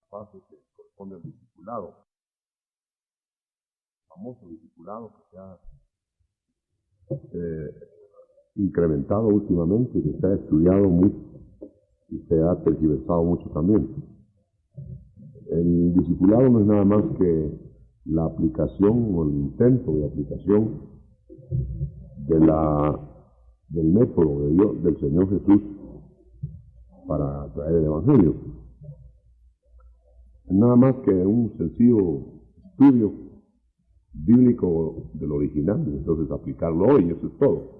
fase que corresponde al discipulado, el famoso discipulado que se ha incrementado últimamente, que se ha estudiado mucho y se ha tergiversado mucho también. El discipulado no es nada más que la aplicación o el intento de aplicación del método de Dios, del Señor Jesús, para traer el Evangelio. Es nada más que un sencillo estudio bíblico del original, y entonces aplicarlo hoy, eso es todo.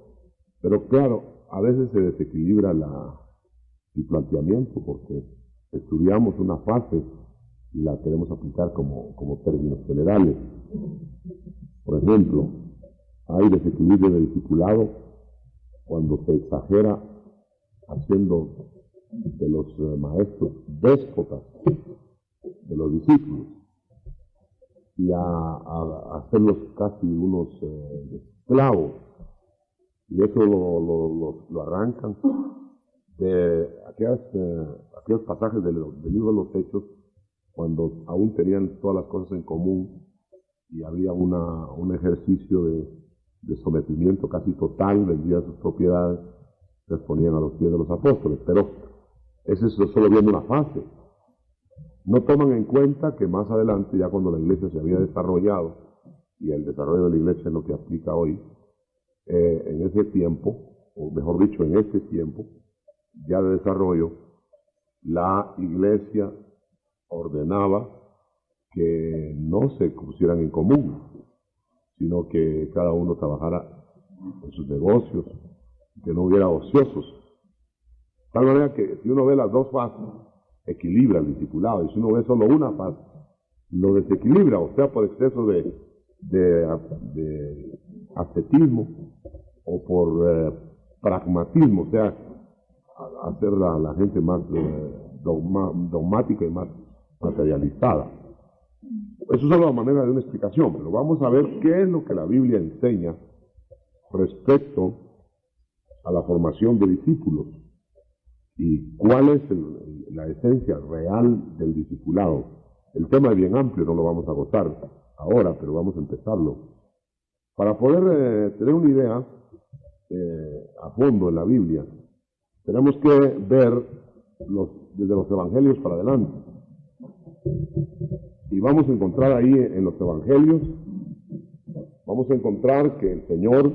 Pero claro, a veces se desequilibra el planteamiento porque estudiamos una fase y la queremos aplicar como términos generales. Por ejemplo, hay desequilibrio de discipulado cuando se exagera haciendo de los maestros déspotas de los discípulos y a hacerlos casi unos esclavos, y eso lo arrancan de aquellos pasajes del libro de los Hechos, cuando aún tenían todas las cosas en común y había un ejercicio de sometimiento casi total, vendían sus propiedades, les ponían a los pies de los apóstoles. Pero ese es solo viendo una fase. No toman en cuenta que más adelante, ya cuando la iglesia se había desarrollado, y el desarrollo de la iglesia es lo que aplica hoy, en ese tiempo, o mejor dicho, en este tiempo ya de desarrollo, la iglesia ordenaba que no se pusieran en común, sino que cada uno trabajara en sus negocios, que no hubiera ociosos. De tal manera que si uno ve las dos fases, equilibra el discipulado, y si uno ve solo una fase, lo desequilibra, o sea, por exceso de ascetismo o por pragmatismo, o sea, hacer la gente más dogmática y más materializada. Eso es solo la manera de una explicación, pero vamos a ver qué es lo que la Biblia enseña respecto a la formación de discípulos y cuál es la esencia real del discipulado. El tema es bien amplio, no lo vamos a agotar ahora, pero vamos a empezarlo. Para poder tener una idea a fondo en la Biblia, tenemos que ver desde los evangelios para adelante. Y vamos a encontrar ahí en los evangelios, vamos a encontrar que el Señor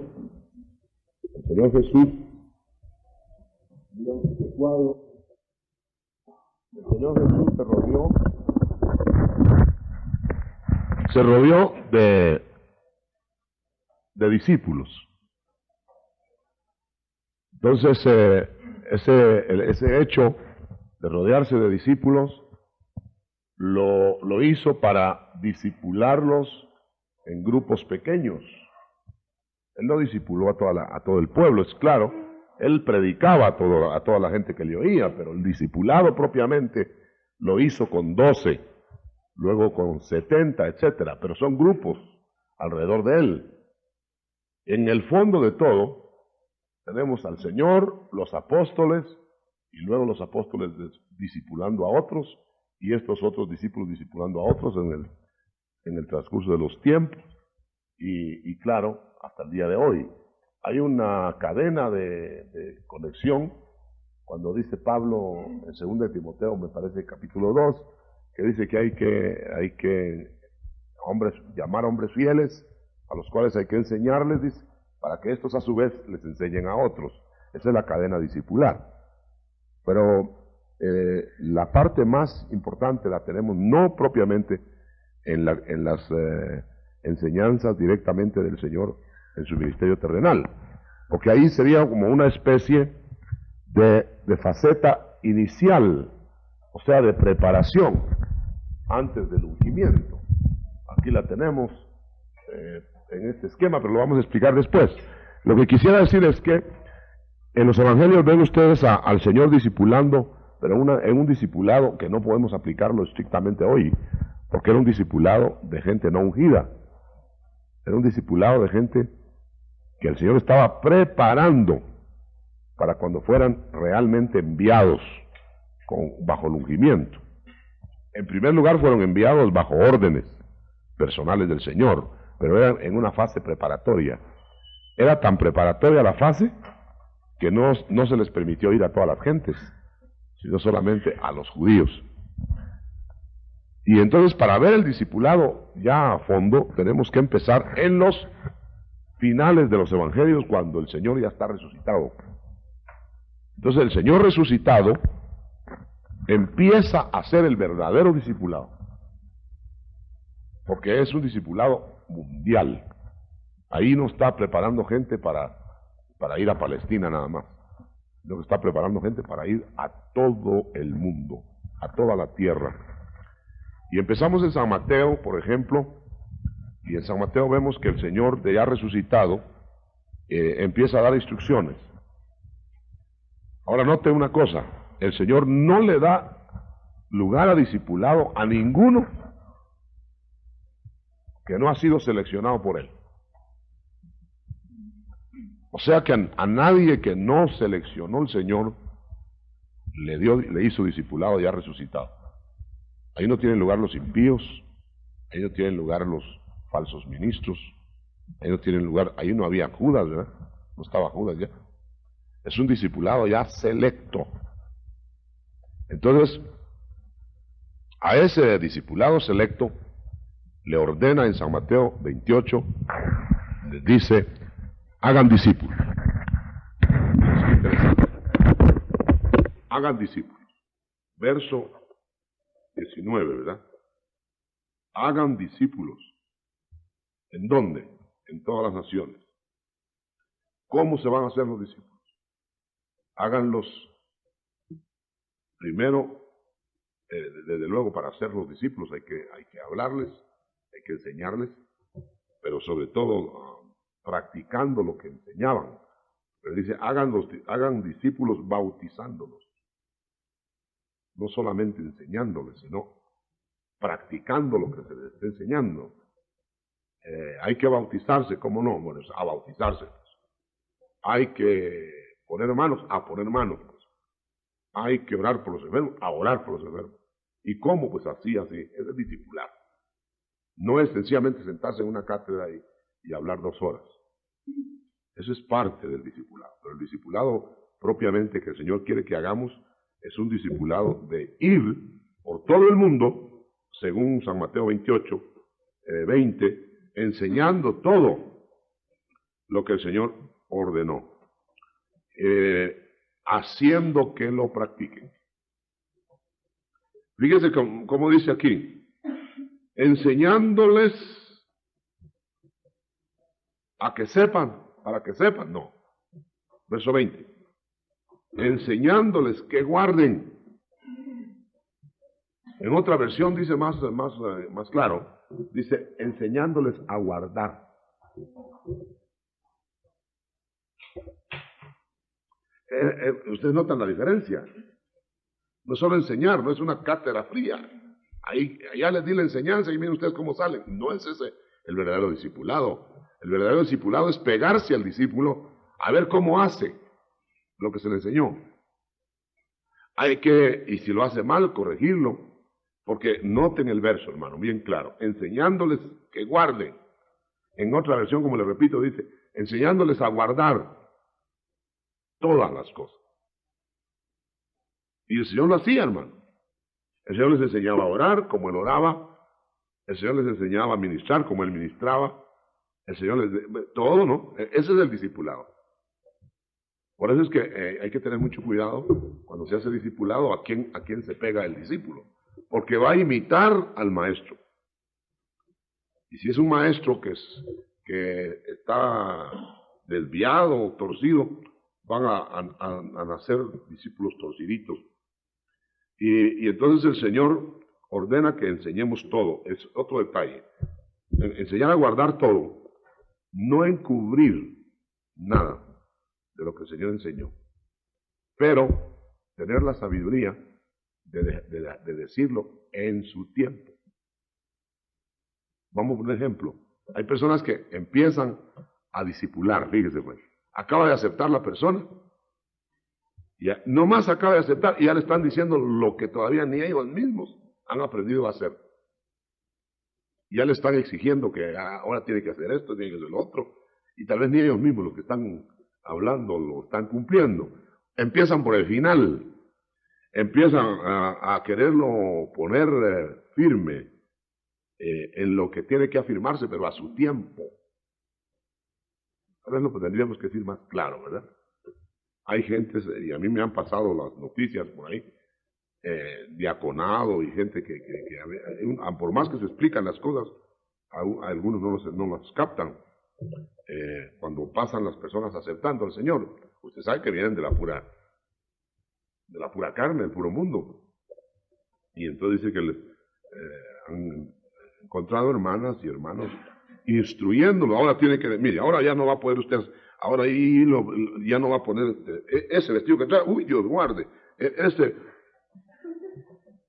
Jesús, digamos, este cuadro, el Señor Jesús se rodeó de discípulos. Entonces, ese hecho de rodearse de discípulos lo hizo para discipularlos en grupos pequeños. Él no discipuló a todo el pueblo, es claro. Él predicaba a toda la gente que le oía, pero el discipulado propiamente lo hizo con 12, luego con 70, etcétera. Pero son grupos alrededor de él. En el fondo de todo, tenemos al Señor, los apóstoles, y luego los apóstoles discipulando a otros, y estos otros discípulos discipulando a otros en el transcurso de los tiempos, y claro, hasta el día de hoy. Hay una cadena de conexión, cuando dice Pablo en 2 de Timoteo, me parece capítulo 2, que dice que hay que llamar hombres fieles, a los cuales hay que enseñarles, dice, para que estos a su vez les enseñen a otros. Esa es la cadena discipular. Pero la parte más importante la tenemos no propiamente en las enseñanzas directamente del Señor en su ministerio terrenal, porque ahí sería como una especie de faceta inicial, o sea, de preparación antes del ungimiento. Aquí la tenemos en este esquema, pero lo vamos a explicar después. Lo que quisiera decir es que en los evangelios ven ustedes al Señor discipulando, pero en un discipulado que no podemos aplicarlo estrictamente hoy, porque era un discipulado de gente no ungida, era un discipulado de gente que el Señor estaba preparando para cuando fueran realmente enviados bajo el ungimiento. En primer lugar fueron enviados bajo órdenes personales del Señor, pero eran en una fase preparatoria. Era tan preparatoria la fase que no se les permitió ir a todas las gentes, sino solamente a los judíos. Y entonces, para ver el discipulado ya a fondo, tenemos que empezar en los finales de los evangelios, cuando el Señor ya está resucitado. Entonces el Señor resucitado empieza a ser el verdadero discipulado, porque es un discipulado mundial. Ahí no está preparando gente para ir a Palestina nada más, sino que está preparando gente para ir a todo el mundo, a toda la tierra. Y empezamos en San Mateo, por ejemplo, y en San Mateo vemos que el Señor, de ya resucitado, empieza a dar instrucciones. Ahora note una cosa, el Señor no le da lugar a discipulado a ninguno que no ha sido seleccionado por Él. O sea que a nadie que no seleccionó el Señor le hizo discipulado ya resucitado. Ahí no tienen lugar los impíos, ahí no tienen lugar los falsos ministros, ahí no tienen lugar, ahí no había Judas, ¿verdad? No estaba Judas ya. Es un discipulado ya selecto. Entonces, a ese discipulado selecto le ordena en San Mateo 28, les dice, hagan discípulos. Es interesante. Hagan discípulos. Verso 19, ¿verdad? Hagan discípulos. ¿En dónde? En todas las naciones. ¿Cómo se van a hacer los discípulos? Háganlos primero, desde luego, para ser los discípulos hay que hablarles, hay que enseñarles, pero sobre todo practicando lo que enseñaban. Pero dice, hagan discípulos bautizándolos. No solamente enseñándoles, sino practicando lo que se les está enseñando. Hay que bautizarse, ¿cómo no? Bueno, a bautizarse. Hay que poner manos, a poner manos. Hay que orar por los enfermos, a orar por los enfermos. ¿Y cómo? Pues así, es el discipular. No es sencillamente sentarse en una cátedra y hablar 2 horas. Eso es parte del discipulado. Pero el discipulado propiamente que el Señor quiere que hagamos es un discipulado de ir por todo el mundo, según San Mateo 28, 20, enseñando todo lo que el Señor ordenó, haciendo que lo practiquen. Fíjense cómo dice aquí, enseñándoles a que sepan, para que sepan, no. Verso 20, enseñándoles que guarden. En otra versión dice más claro, dice enseñándoles a guardar. Ustedes notan la diferencia. No es solo enseñar, no es una cátedra fría. Allá les di la enseñanza y miren ustedes cómo salen. No es ese el verdadero discipulado. El verdadero discipulado es pegarse al discípulo a ver cómo hace lo que se le enseñó. Hay que, y si lo hace mal, corregirlo, porque noten el verso, hermano, bien claro, enseñándoles que guarden. En otra versión, como le repito, dice, enseñándoles a guardar todas las cosas. Y el Señor lo hacía, hermano. El Señor les enseñaba a orar como Él oraba, el Señor les enseñaba a ministrar como Él ministraba, el Señor les... todo, ¿no? Ese es el discipulado. Por eso es que hay que tener mucho cuidado cuando se hace discipulado a quién se pega el discípulo, porque va a imitar al maestro. Y si es un maestro que está desviado o torcido, van a nacer discípulos torciditos. Y entonces el Señor ordena que enseñemos todo. Es otro detalle. Enseñar a guardar todo, no encubrir nada de lo que el Señor enseñó, pero tener la sabiduría de decirlo en su tiempo. Vamos por un ejemplo. Hay personas que empiezan a discipular, fíjese pues, acaba de aceptar la persona, y nomás acaba de aceptar y ya le están diciendo lo que todavía ni ellos mismos han aprendido a hacer. Ya le están exigiendo que ahora tiene que hacer esto, tiene que hacer lo otro, y tal vez ni ellos mismos los que están hablando lo están cumpliendo. Empiezan por el final, empiezan a quererlo poner firme en lo que tiene que afirmarse, pero a su tiempo. Tal vez lo tendríamos que decir más claro, ¿verdad? Hay gente, y a mí me han pasado las noticias por ahí, diaconado y gente que por más que se explican las cosas, a algunos no las captan. Cuando pasan las personas aceptando al Señor, usted sabe que vienen de la pura carne, del puro mundo. Y entonces dice que han encontrado hermanas y hermanos instruyéndolo. Ahora tiene que, mire, ahora ya no va a poder usted, ahora ya no va a poner ese vestido que trae, uy, Dios guarde,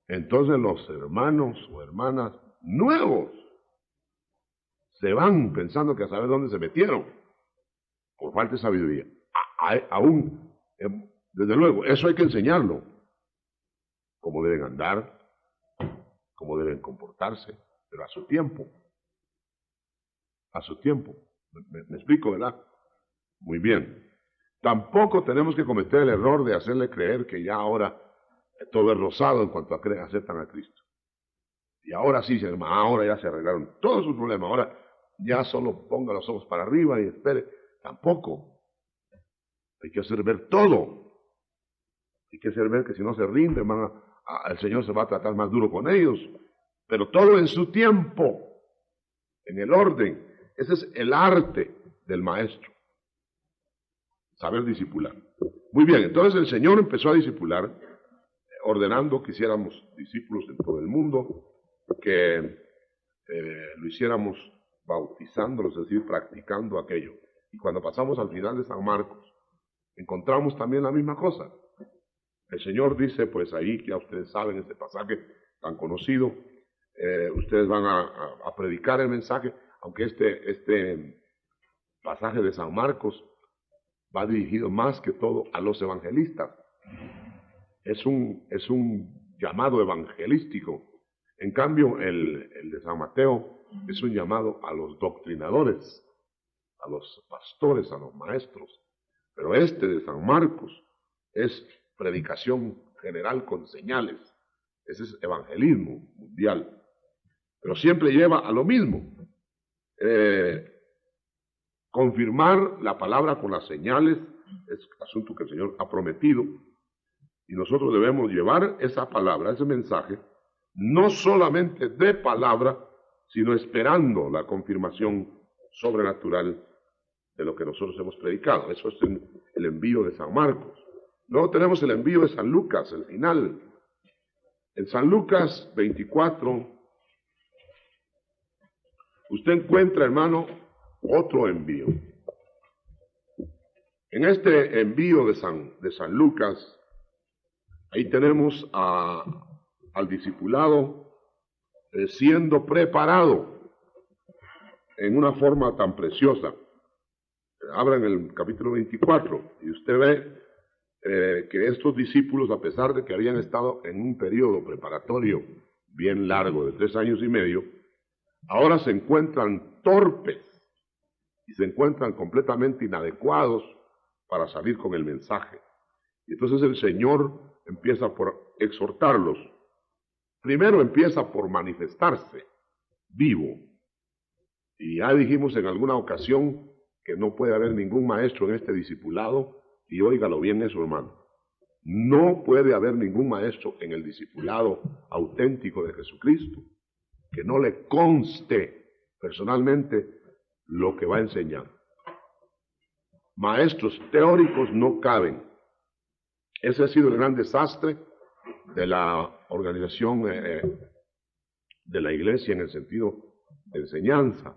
Entonces los hermanos o hermanas nuevos se van pensando que a saber dónde se metieron, por falta de sabiduría. Aún, desde luego, eso hay que enseñarlo, cómo deben andar, cómo deben comportarse, pero a su tiempo. A su tiempo. ¿Me explico, verdad? Muy bien. Tampoco tenemos que cometer el error de hacerle creer que ya ahora todo es rosado en cuanto a aceptan a Cristo. Y ahora sí, ahora ya se arreglaron todos sus problemas, ahora ya solo ponga los ojos para arriba y espere. Tampoco. Hay que hacer ver todo. Hay que hacer ver que si no se rinden, el Señor se va a tratar más duro con ellos. Pero todo en su tiempo, en el orden. Ese es el arte del maestro. Saber discipular. Muy bien, entonces el Señor empezó a discipular, ordenando que hiciéramos discípulos en todo el mundo, que lo hiciéramos bautizándolos, es decir, practicando aquello. Y cuando pasamos al final de San Marcos, encontramos también la misma cosa. El Señor dice, pues ahí, que ya ustedes saben este pasaje tan conocido, ustedes van a predicar el mensaje, aunque este pasaje de San Marcos va dirigido más que todo a los evangelistas. Es un llamado evangelístico. En cambio, el de San Mateo es un llamado a los doctrinadores, a los pastores, a los maestros. Pero este de San Marcos es predicación general con señales. Ese es evangelismo mundial. Pero siempre lleva a lo mismo. Confirmar la palabra con las señales es asunto que el Señor ha prometido. Y nosotros debemos llevar esa palabra, ese mensaje, no solamente de palabra, sino esperando la confirmación sobrenatural de lo que nosotros hemos predicado. Eso es el envío de San Marcos. Luego tenemos el envío de San Lucas, el final. En San Lucas 24, usted encuentra, hermano, otro envío. En este envío de San Lucas, ahí tenemos al discipulado siendo preparado en una forma tan preciosa. Abran el capítulo 24 y usted ve que estos discípulos, a pesar de que habían estado en un periodo preparatorio bien largo de 3 años y medio, ahora se encuentran torpes y se encuentran completamente inadecuados para salir con el mensaje. Y entonces el Señor empieza por exhortarlos. Primero empieza por manifestarse vivo. Y ya dijimos en alguna ocasión que no puede haber ningún maestro en este discipulado, y óigalo bien eso, hermano. No puede haber ningún maestro en el discipulado auténtico de Jesucristo que no le conste personalmente lo que va a enseñar. Maestros teóricos no caben. Ese ha sido el gran desastre de la organización de la iglesia en el sentido de enseñanza.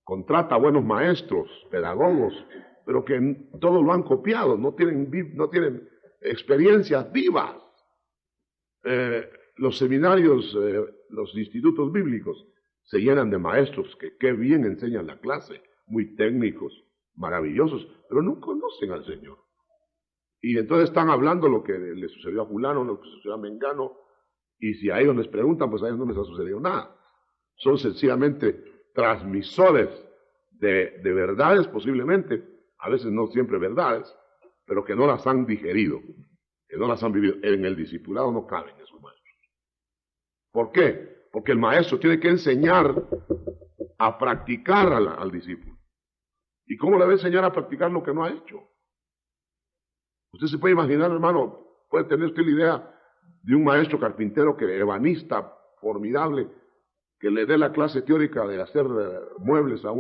Contrata buenos maestros, pedagogos, pero que todo lo han copiado, no tienen experiencias vivas. Los seminarios, los institutos bíblicos se llenan de maestros que qué bien enseñan la clase, muy técnicos, maravillosos, pero no conocen al Señor. Y entonces están hablando lo que le sucedió a fulano, lo que sucedió a Mengano, Y si a ellos les preguntan, pues a ellos no les ha sucedido nada. Son sencillamente transmisores de verdades posiblemente, a veces no siempre verdades, pero que no las han digerido, que no las han vivido. En el discipulado no caben esos maestros. ¿Por qué? Porque el maestro tiene que enseñar a practicar al discípulo. ¿Y cómo le va a enseñar a practicar lo que no ha hecho? Usted se puede imaginar, hermano, puede tener usted la idea de un maestro carpintero que ebanista, formidable, que le dé la clase teórica de hacer muebles a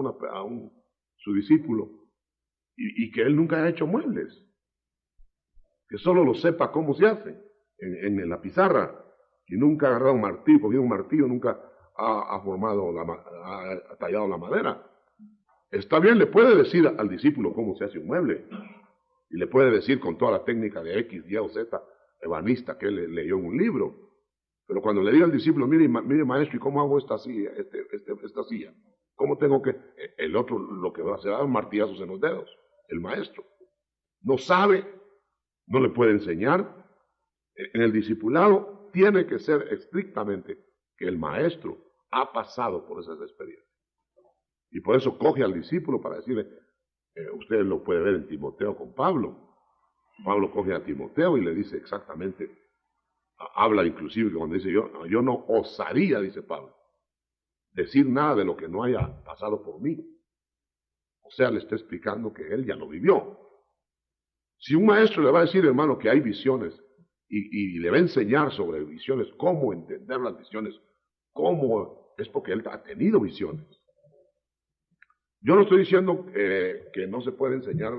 su discípulo y que él nunca haya hecho muebles, que solo lo sepa cómo se hace en la pizarra y nunca ha agarrado un martillo, cogido un martillo, nunca ha tallado la madera. Está bien, le puede decir al discípulo cómo se hace un mueble y le puede decir con toda la técnica de X, Y o Z ebanista que él leyó en un libro. Pero cuando le diga al discípulo, mire maestro, ¿y cómo hago esta silla? Esta silla? ¿Cómo tengo que...? El otro lo que va a hacer es dar martillazos en los dedos. El maestro no sabe, no le puede enseñar. En el discipulado tiene que ser estrictamente que el maestro ha pasado por esas experiencias. Y por eso coge al discípulo para decirle, usted lo puede ver en Timoteo con Pablo. Pablo coge a Timoteo y le dice exactamente, habla inclusive cuando dice yo no osaría, dice Pablo, decir nada de lo que no haya pasado por mí. O sea, le está explicando que él ya lo vivió. Si un maestro le va a decir, hermano, que hay visiones y le va a enseñar sobre visiones, cómo entender las visiones, cómo es porque él ha tenido visiones. Yo no estoy diciendo que no se puede enseñar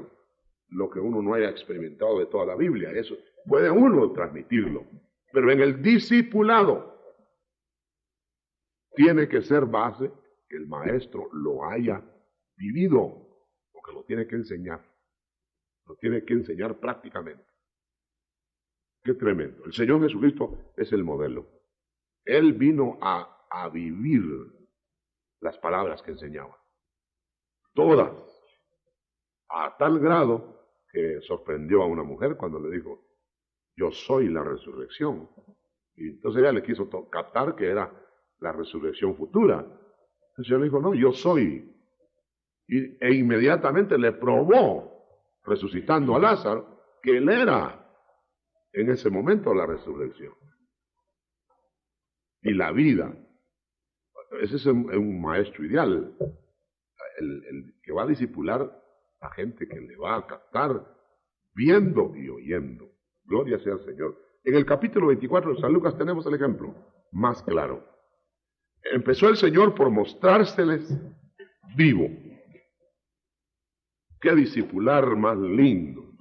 lo que uno no haya experimentado de toda la Biblia, eso puede uno transmitirlo, pero en el discipulado tiene que ser base que el maestro lo haya vivido, porque lo tiene que enseñar prácticamente. Qué tremendo. El Señor Jesucristo es el modelo. Él vino a vivir las palabras que enseñaba, todas, a tal grado que sorprendió a una mujer cuando le dijo, yo soy la resurrección. Y entonces ella le quiso captar que era la resurrección futura. El Señor le dijo, no, yo soy. E inmediatamente le probó, resucitando a Lázaro, que él era en ese momento la resurrección. Y la vida. Ese es un maestro ideal, el que va a discipular a gente que le va a captar viendo y oyendo. Gloria sea al Señor. En el capítulo 24 de San Lucas tenemos el ejemplo más claro. Empezó el Señor por mostrárseles vivo. Qué discipular más lindo.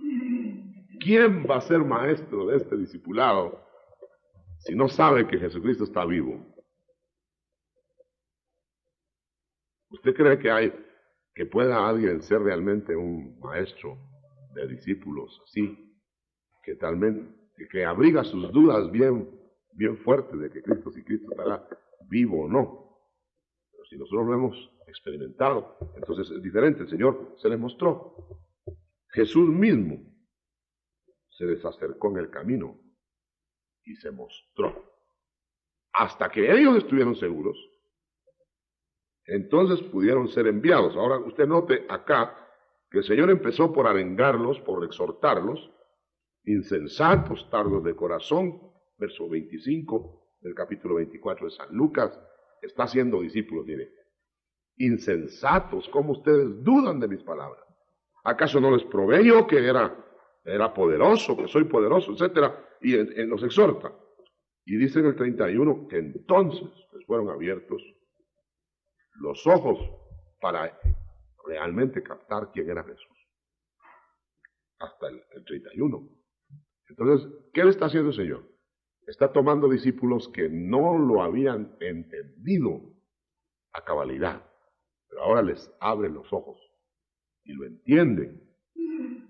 ¿Quién va a ser maestro de este discipulado si no sabe que Jesucristo está vivo? ¿Usted cree que pueda alguien ser realmente un maestro de discípulos así, que abriga sus dudas bien fuertes de que si Cristo estará vivo o no? Pero si nosotros lo hemos experimentado, entonces es diferente. El Señor se le mostró. Jesús mismo se les acercó en el camino y se mostró. Hasta que ellos estuvieron seguros, entonces pudieron ser enviados. Ahora usted note acá que el Señor empezó por arengarlos, por exhortarlos, insensatos, tardos de corazón, verso 25 del capítulo 24 de San Lucas, está haciendo discípulos, mire, insensatos, ¿cómo ustedes dudan de mis palabras? ¿Acaso no les probé yo que era poderoso, que soy poderoso, etcétera? Y los exhorta. Y dice en el 31 que entonces les fueron abiertos los ojos para realmente captar quién era Jesús. Hasta el 31. Entonces, ¿qué le está haciendo el Señor? Está tomando discípulos que no lo habían entendido a cabalidad, pero ahora les abre los ojos y lo entienden.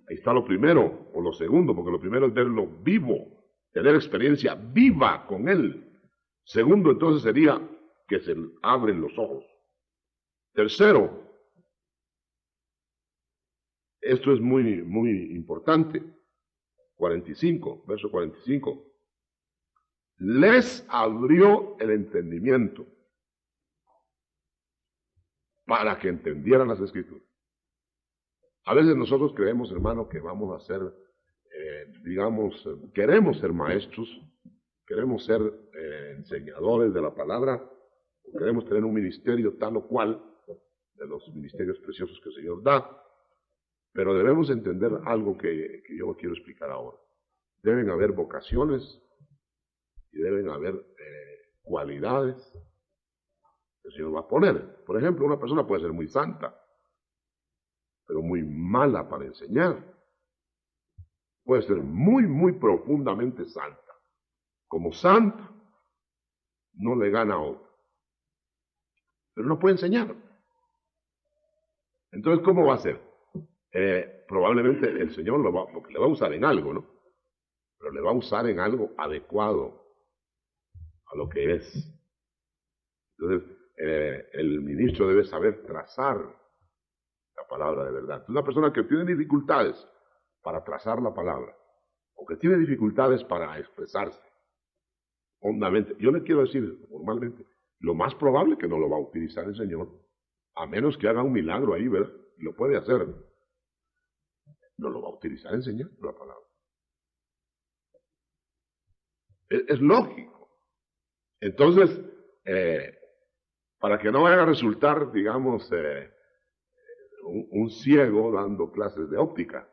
Ahí está lo primero, o lo segundo, porque lo primero es verlo vivo, tener experiencia viva con Él. Segundo, entonces, sería que se abren los ojos. Tercero, esto es muy, muy importante, 45, verso 45. les abrió el entendimiento para que entendieran las Escrituras. A veces nosotros creemos, hermano, que vamos a ser, queremos ser maestros, queremos ser enseñadores de la palabra, queremos tener un ministerio tal o cual, de los ministerios preciosos que el Señor da, pero debemos entender algo que yo quiero explicar ahora. Deben haber vocaciones y deben haber cualidades que el Señor va a poner. Por ejemplo, una persona puede ser muy santa, pero muy mala para enseñar. Puede ser muy profundamente santa. Como santa, no le gana a otro. Pero no puede enseñar. Entonces, ¿cómo va a ser? Probablemente el Señor porque le va a usar en algo, ¿no? Pero le va a usar en algo adecuado a lo que es. Entonces, el ministro debe saber trazar la palabra de verdad. Una persona que tiene dificultades para trazar la palabra, o que tiene dificultades para expresarse hondamente, yo le quiero decir formalmente, lo más probable es que no lo va a utilizar el Señor, a menos que haga un milagro ahí, ¿verdad? Lo puede hacer. No lo va a utilizar enseñando la palabra. Es lógico. Entonces, para que no vaya a resultar, digamos, un ciego dando clases de óptica.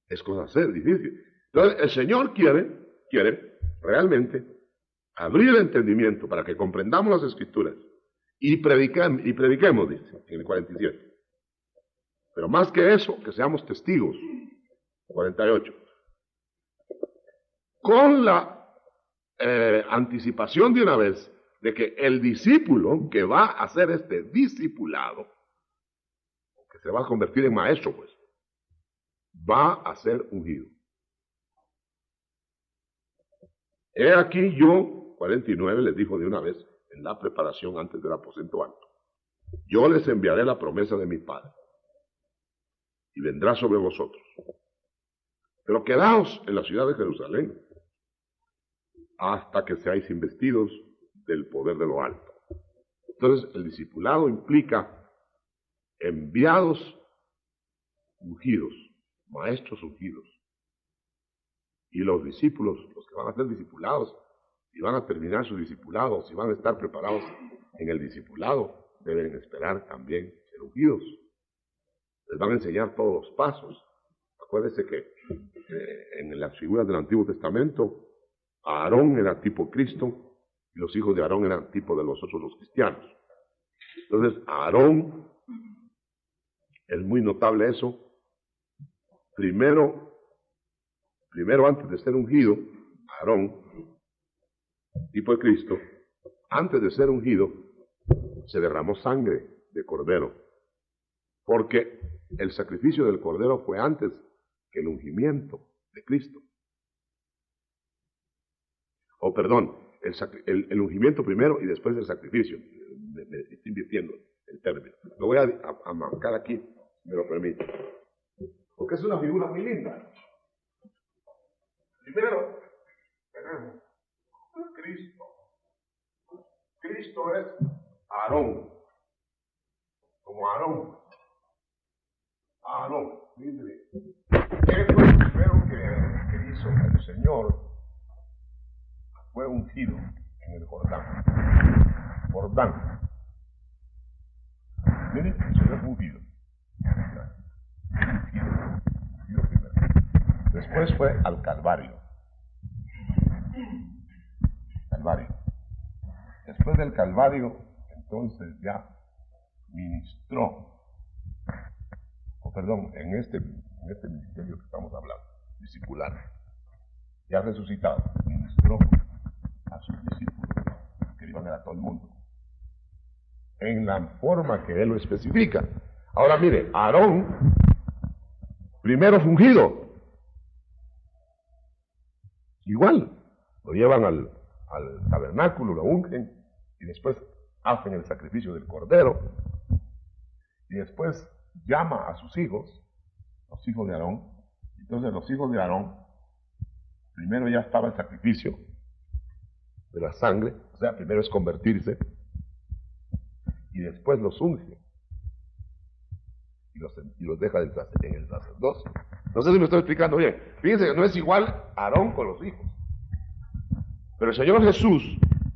Es cosa ser difícil. Entonces, el Señor quiere realmente abrir el entendimiento para que comprendamos las Escrituras y prediquemos, dice, en el 47. Pero más que eso, que seamos testigos. 48. Con la anticipación de una vez de que el discípulo que va a ser este discipulado, que se va a convertir en maestro, pues, va a ser ungido. He aquí yo, 49, les dijo de una vez en la preparación antes del aposento alto, yo les enviaré la promesa de mi Padre y vendrá sobre vosotros. Pero quedaos en la ciudad de Jerusalén hasta que seáis investidos del poder de lo alto. Entonces, el discipulado implica enviados ungidos, maestros ungidos. Y los discípulos, los que van a ser discipulados, si van a terminar su discipulado, si van a estar preparados en el discipulado, deben esperar también ser ungidos. Les van a enseñar todos los pasos. Acuérdense que en las figuras del Antiguo Testamento, Aarón era tipo Cristo y los hijos de Aarón eran tipo de nosotros los cristianos. Entonces, Aarón, es muy notable eso. Primero antes de ser ungido, Aarón, tipo de Cristo, antes de ser ungido, se derramó sangre de cordero, porque el sacrificio del cordero fue antes que el ungimiento de Cristo. O perdón, el ungimiento primero y después el sacrificio. Me estoy invirtiendo el término. Lo voy a marcar aquí, si me lo permite. Porque es una figura muy linda. Primero, tenemos Cristo. Cristo es Aarón. Como Aarón. Aarón. Mire, ¿qué fue lo primero que hizo el Señor? Fue ungido en el Jordán. Jordán. Mire, el Señor fue ungido. Ungido primero. Después fue al Calvario. Calvario. Después del Calvario, entonces ya ministró, en este ministerio que estamos hablando, discipular, ya resucitado, ministró a sus discípulos, que iban a todo el mundo, en la forma que él lo especifica. Ahora mire, Aarón, primero ungido, igual, lo llevan al tabernáculo, lo ungen, y después hacen el sacrificio del cordero, y después llama a sus hijos, los hijos de Aarón. Entonces los hijos de Aarón primero ya estaba el sacrificio de la sangre, o sea, primero es convertirse, y después los unge, y los deja en el sacerdocio. No sé si me estoy explicando bien. Fíjense que no es igual Aarón con los hijos. Pero el Señor Jesús,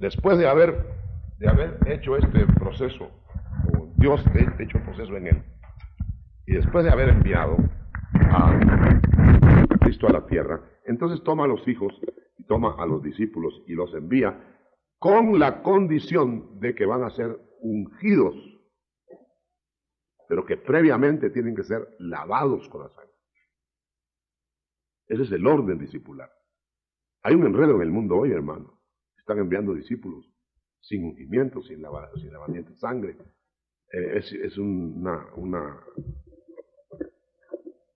después de haber hecho este proceso, o Dios ha hecho el proceso en él, y después de haber enviado a Cristo a la tierra, entonces toma a los hijos y toma a los discípulos y los envía con la condición de que van a ser ungidos, pero que previamente tienen que ser lavados con la sangre. Ese es el orden discipular. Hay un enredo en el mundo hoy, hermano. Están enviando discípulos sin ungimiento, sin lavamiento de sangre. Es una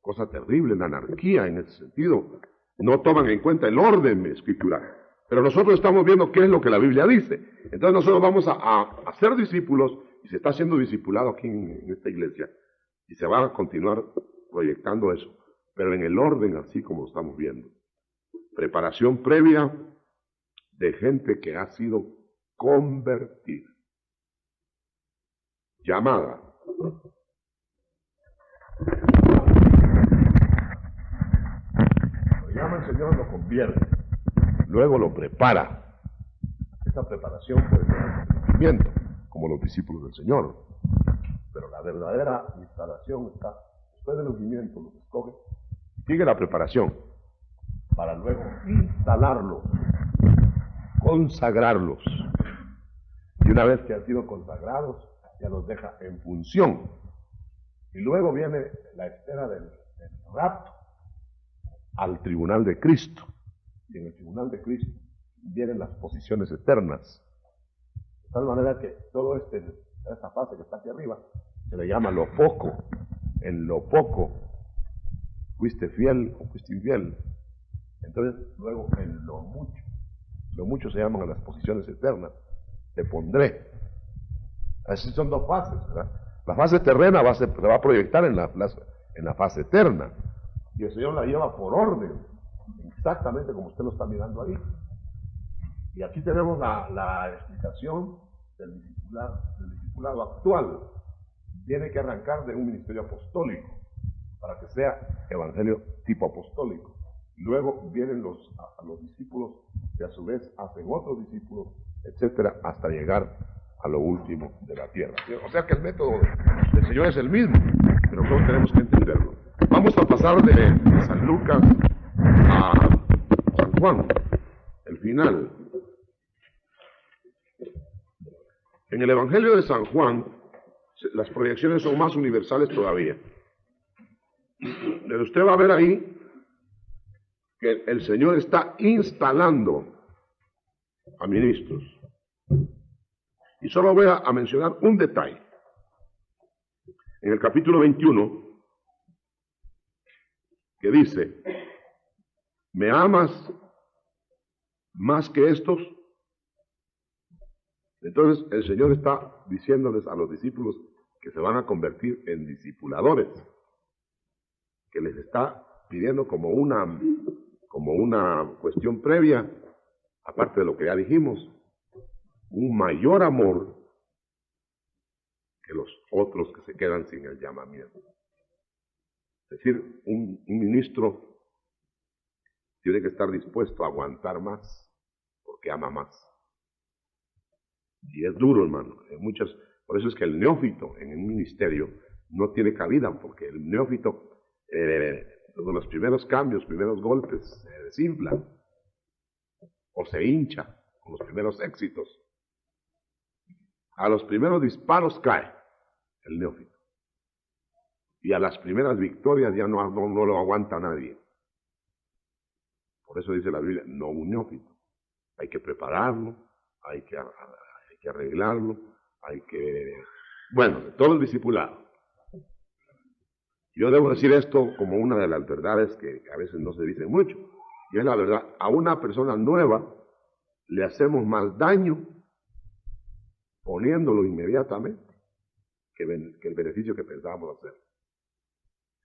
cosa terrible, una anarquía en ese sentido. No toman en cuenta el orden escritural. Pero nosotros estamos viendo qué es lo que la Biblia dice. Entonces nosotros vamos a ser discípulos, y se está haciendo discipulado aquí en esta iglesia, y se va a continuar proyectando eso, pero en el orden así como lo estamos viendo. Preparación previa de gente que ha sido convertida, llamada. Lo llama el Señor, lo convierte, luego lo prepara. Esa preparación puede ser conocimiento, como los discípulos del Señor, pero la verdadera instalación está después del ungimiento, los escoge, sigue la preparación para luego instalarlos, consagrarlos, y una vez que han sido consagrados ya los deja en función, y luego viene la espera del rapto al tribunal de Cristo, y en el tribunal de Cristo vienen las posiciones eternas, de tal manera que todo esta fase que está aquí arriba se le llama lo poco. En lo poco fuiste fiel o fuiste infiel, entonces luego en lo mucho se llaman a las posiciones eternas, te pondré. Así son dos fases, ¿verdad? La fase terrena se va a proyectar en la fase eterna, y el Señor la lleva por orden, exactamente como usted lo está mirando ahí. Y aquí tenemos la explicación del discipulado actual. Tiene que arrancar de un ministerio apostólico para que sea evangelio tipo apostólico. Luego vienen los discípulos que a su vez hacen otros discípulos, etcétera, hasta llegar a lo último de la tierra. O sea que el método del Señor es el mismo, pero nosotros tenemos que entenderlo. Vamos a pasar de San Lucas a San Juan, el final. En el Evangelio de San Juan, las proyecciones son más universales todavía. Pero usted va a ver ahí que el Señor está instalando a ministros. Y solo voy a mencionar un detalle. En el capítulo 21, que dice, ¿me amas más que estos? Entonces el Señor está diciéndoles a los discípulos que se van a convertir en discipuladores, que les está pidiendo como una cuestión previa, aparte de lo que ya dijimos, un mayor amor que los otros que se quedan sin el llamamiento. Es decir, un ministro tiene que estar dispuesto a aguantar más porque ama más. Y es duro, hermano. Por eso es que el neófito en un ministerio no tiene cabida, porque el neófito, con los primeros cambios, primeros golpes, se desinfla o se hincha con los primeros éxitos. A los primeros disparos cae el neófito. Y a las primeras victorias ya no lo aguanta nadie. Por eso dice la Biblia, no un neófito. Hay que prepararlo, hay que arreglarlo, todo el discipulado. Yo debo decir esto como una de las verdades que a veces no se dice mucho, y es la verdad. A una persona nueva le hacemos más daño poniéndolo inmediatamente que el beneficio que pensábamos hacer.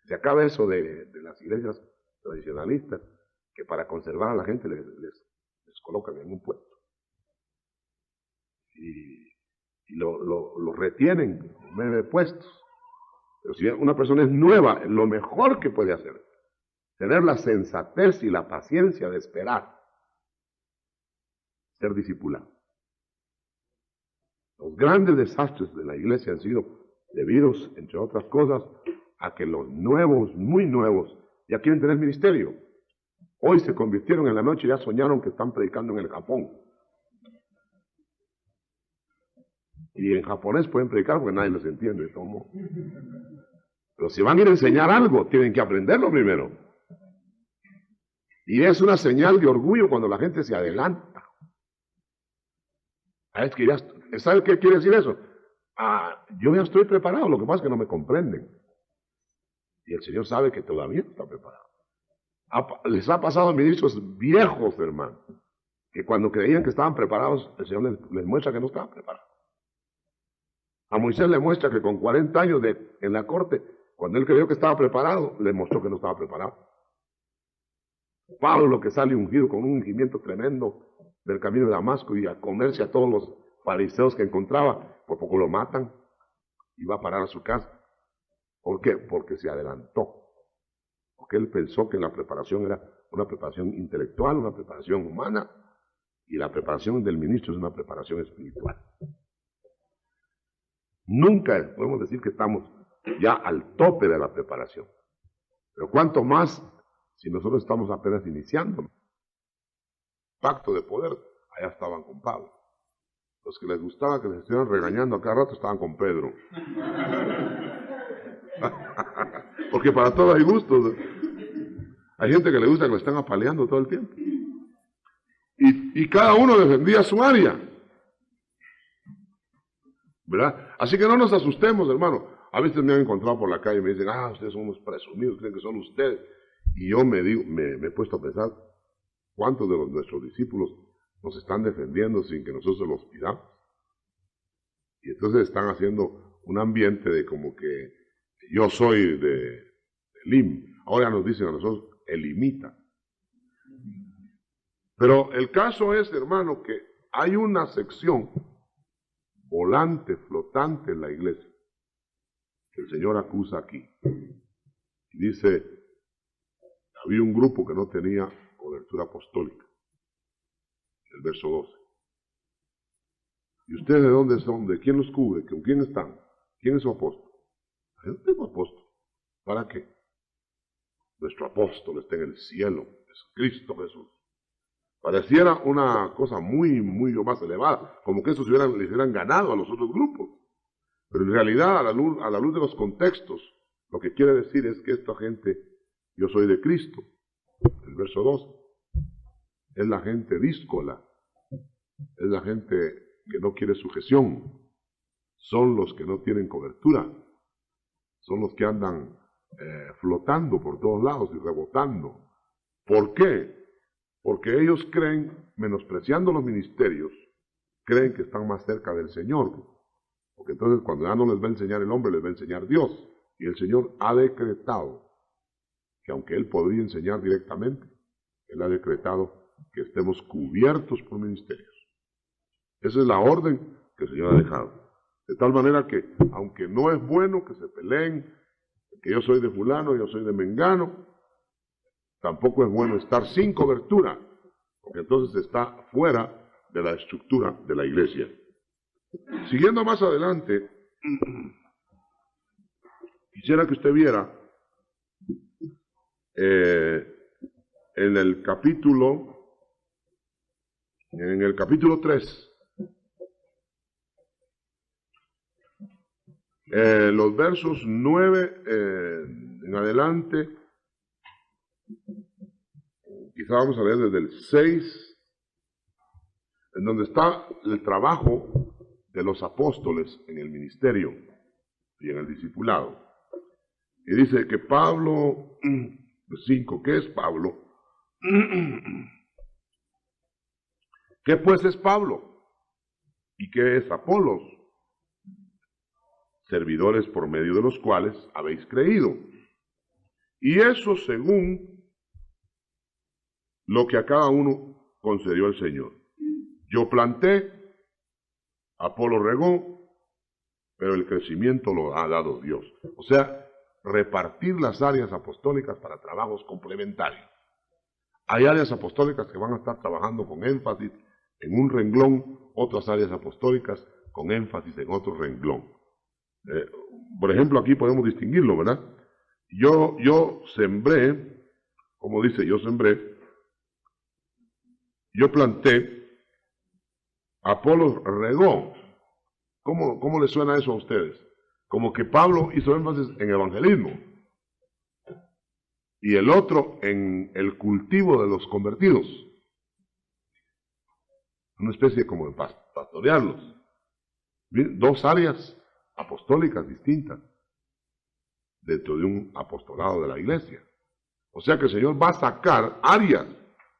Se acaba eso de las iglesias tradicionalistas, que para conservar a la gente les colocan en un puesto. Y lo retienen en medio de puestos. Pero si una persona es nueva, lo mejor que puede hacer, tener la sensatez y la paciencia de esperar, ser discipulado. Los grandes desastres de la iglesia han sido debidos, entre otras cosas, a que los nuevos, muy nuevos, ya quieren tener ministerio. Hoy se convirtieron en la noche y ya soñaron que están predicando en el Japón. Y en japonés pueden predicar porque nadie los entiende, de todo modo. Pero si van a ir a enseñar algo, tienen que aprenderlo primero. Y es una señal de orgullo cuando la gente se adelanta. Es que ¿sabe qué quiere decir eso? Yo ya estoy preparado, lo que pasa es que no me comprenden. Y el Señor sabe que todavía no está preparado. Les ha pasado a ministros viejos, hermano, que cuando creían que estaban preparados, el Señor les muestra que no estaban preparados. A Moisés le muestra que con 40 años en la corte, cuando él creyó que estaba preparado, le mostró que no estaba preparado. Pablo, que sale ungido con un ungimiento tremendo del camino de Damasco y a comerse a todos los fariseos que encontraba, por poco lo matan y va a parar a su casa. ¿Por qué? Porque se adelantó. Porque él pensó que la preparación era una preparación intelectual, una preparación humana, y la preparación del ministro es una preparación espiritual. Nunca podemos decir que estamos ya al tope de la preparación. Pero cuánto más si nosotros estamos apenas iniciando. Pacto de poder, allá estaban con Pablo. Los que les gustaba que les estuvieran regañando a cada rato estaban con Pedro. Porque para todo hay gustos. Hay gente que le gusta que le están apaleando todo el tiempo. Y cada uno defendía su área. ¿Verdad? Así que no nos asustemos, hermano. A veces me han encontrado por la calle y me dicen, ustedes son unos presumidos, creen que son ustedes. Y yo me he puesto a pensar, ¿cuántos de nuestros discípulos nos están defendiendo sin que nosotros se los pidamos? Y entonces están haciendo un ambiente de como que yo soy de Elim. Ahora nos dicen a nosotros, Elimita. Pero el caso es, hermano, que hay una sección volante, flotante en la iglesia, que el Señor acusa aquí. Y dice, había un grupo que no tenía cobertura apostólica. El verso 12. ¿Y ustedes de dónde son? ¿De quién los cubre? ¿Con quién están? ¿Quién es su apóstol? Yo no tengo apóstol. ¿Para qué? Nuestro apóstol está en el cielo, es Cristo Jesús. Pareciera una cosa muy más elevada, como que eso les hubieran ganado a los otros grupos. Pero en realidad, a la luz de los contextos, lo que quiere decir es que esta gente, yo soy de Cristo. El verso 2, es la gente díscola, es la gente que no quiere sujeción, son los que no tienen cobertura, son los que andan flotando por todos lados y rebotando. ¿Por qué? Porque ellos creen, menospreciando los ministerios, creen que están más cerca del Señor. Porque entonces cuando ya no les va a enseñar el hombre, les va a enseñar Dios. Y el Señor ha decretado que aunque Él podría enseñar directamente, Él ha decretado que estemos cubiertos por ministerios. Esa es la orden que el Señor ha dejado. De tal manera que, aunque no es bueno que se peleen, que yo soy de fulano, yo soy de mengano, tampoco es bueno estar sin cobertura, porque entonces está fuera de la estructura de la iglesia. Siguiendo más adelante, quisiera que usted viera en el capítulo 3, los versos 9 en adelante. Quizá vamos a leer desde el 6, en donde está el trabajo de los apóstoles en el ministerio y en el discipulado. Y dice que Pablo, 5, ¿qué es Pablo? ¿Qué pues es Pablo? ¿Y qué es Apolos? Servidores por medio de los cuales habéis creído. Y eso según lo que a cada uno concedió el Señor. Yo planté, Apolo regó, pero el crecimiento lo ha dado Dios. O sea, repartir las áreas apostólicas para trabajos complementarios. Hay áreas apostólicas que van a estar trabajando con énfasis en un renglón, otras áreas apostólicas con énfasis en otro renglón. Por ejemplo, aquí podemos distinguirlo, ¿verdad? Yo sembré, como dice, yo planté, Apolo regó. ¿Cómo les suena eso a ustedes? Como que Pablo hizo énfasis en evangelismo y el otro en el cultivo de los convertidos. Una especie como de pastorearlos. Bien, dos áreas apostólicas distintas dentro de un apostolado de la iglesia. O sea que el Señor va a sacar áreas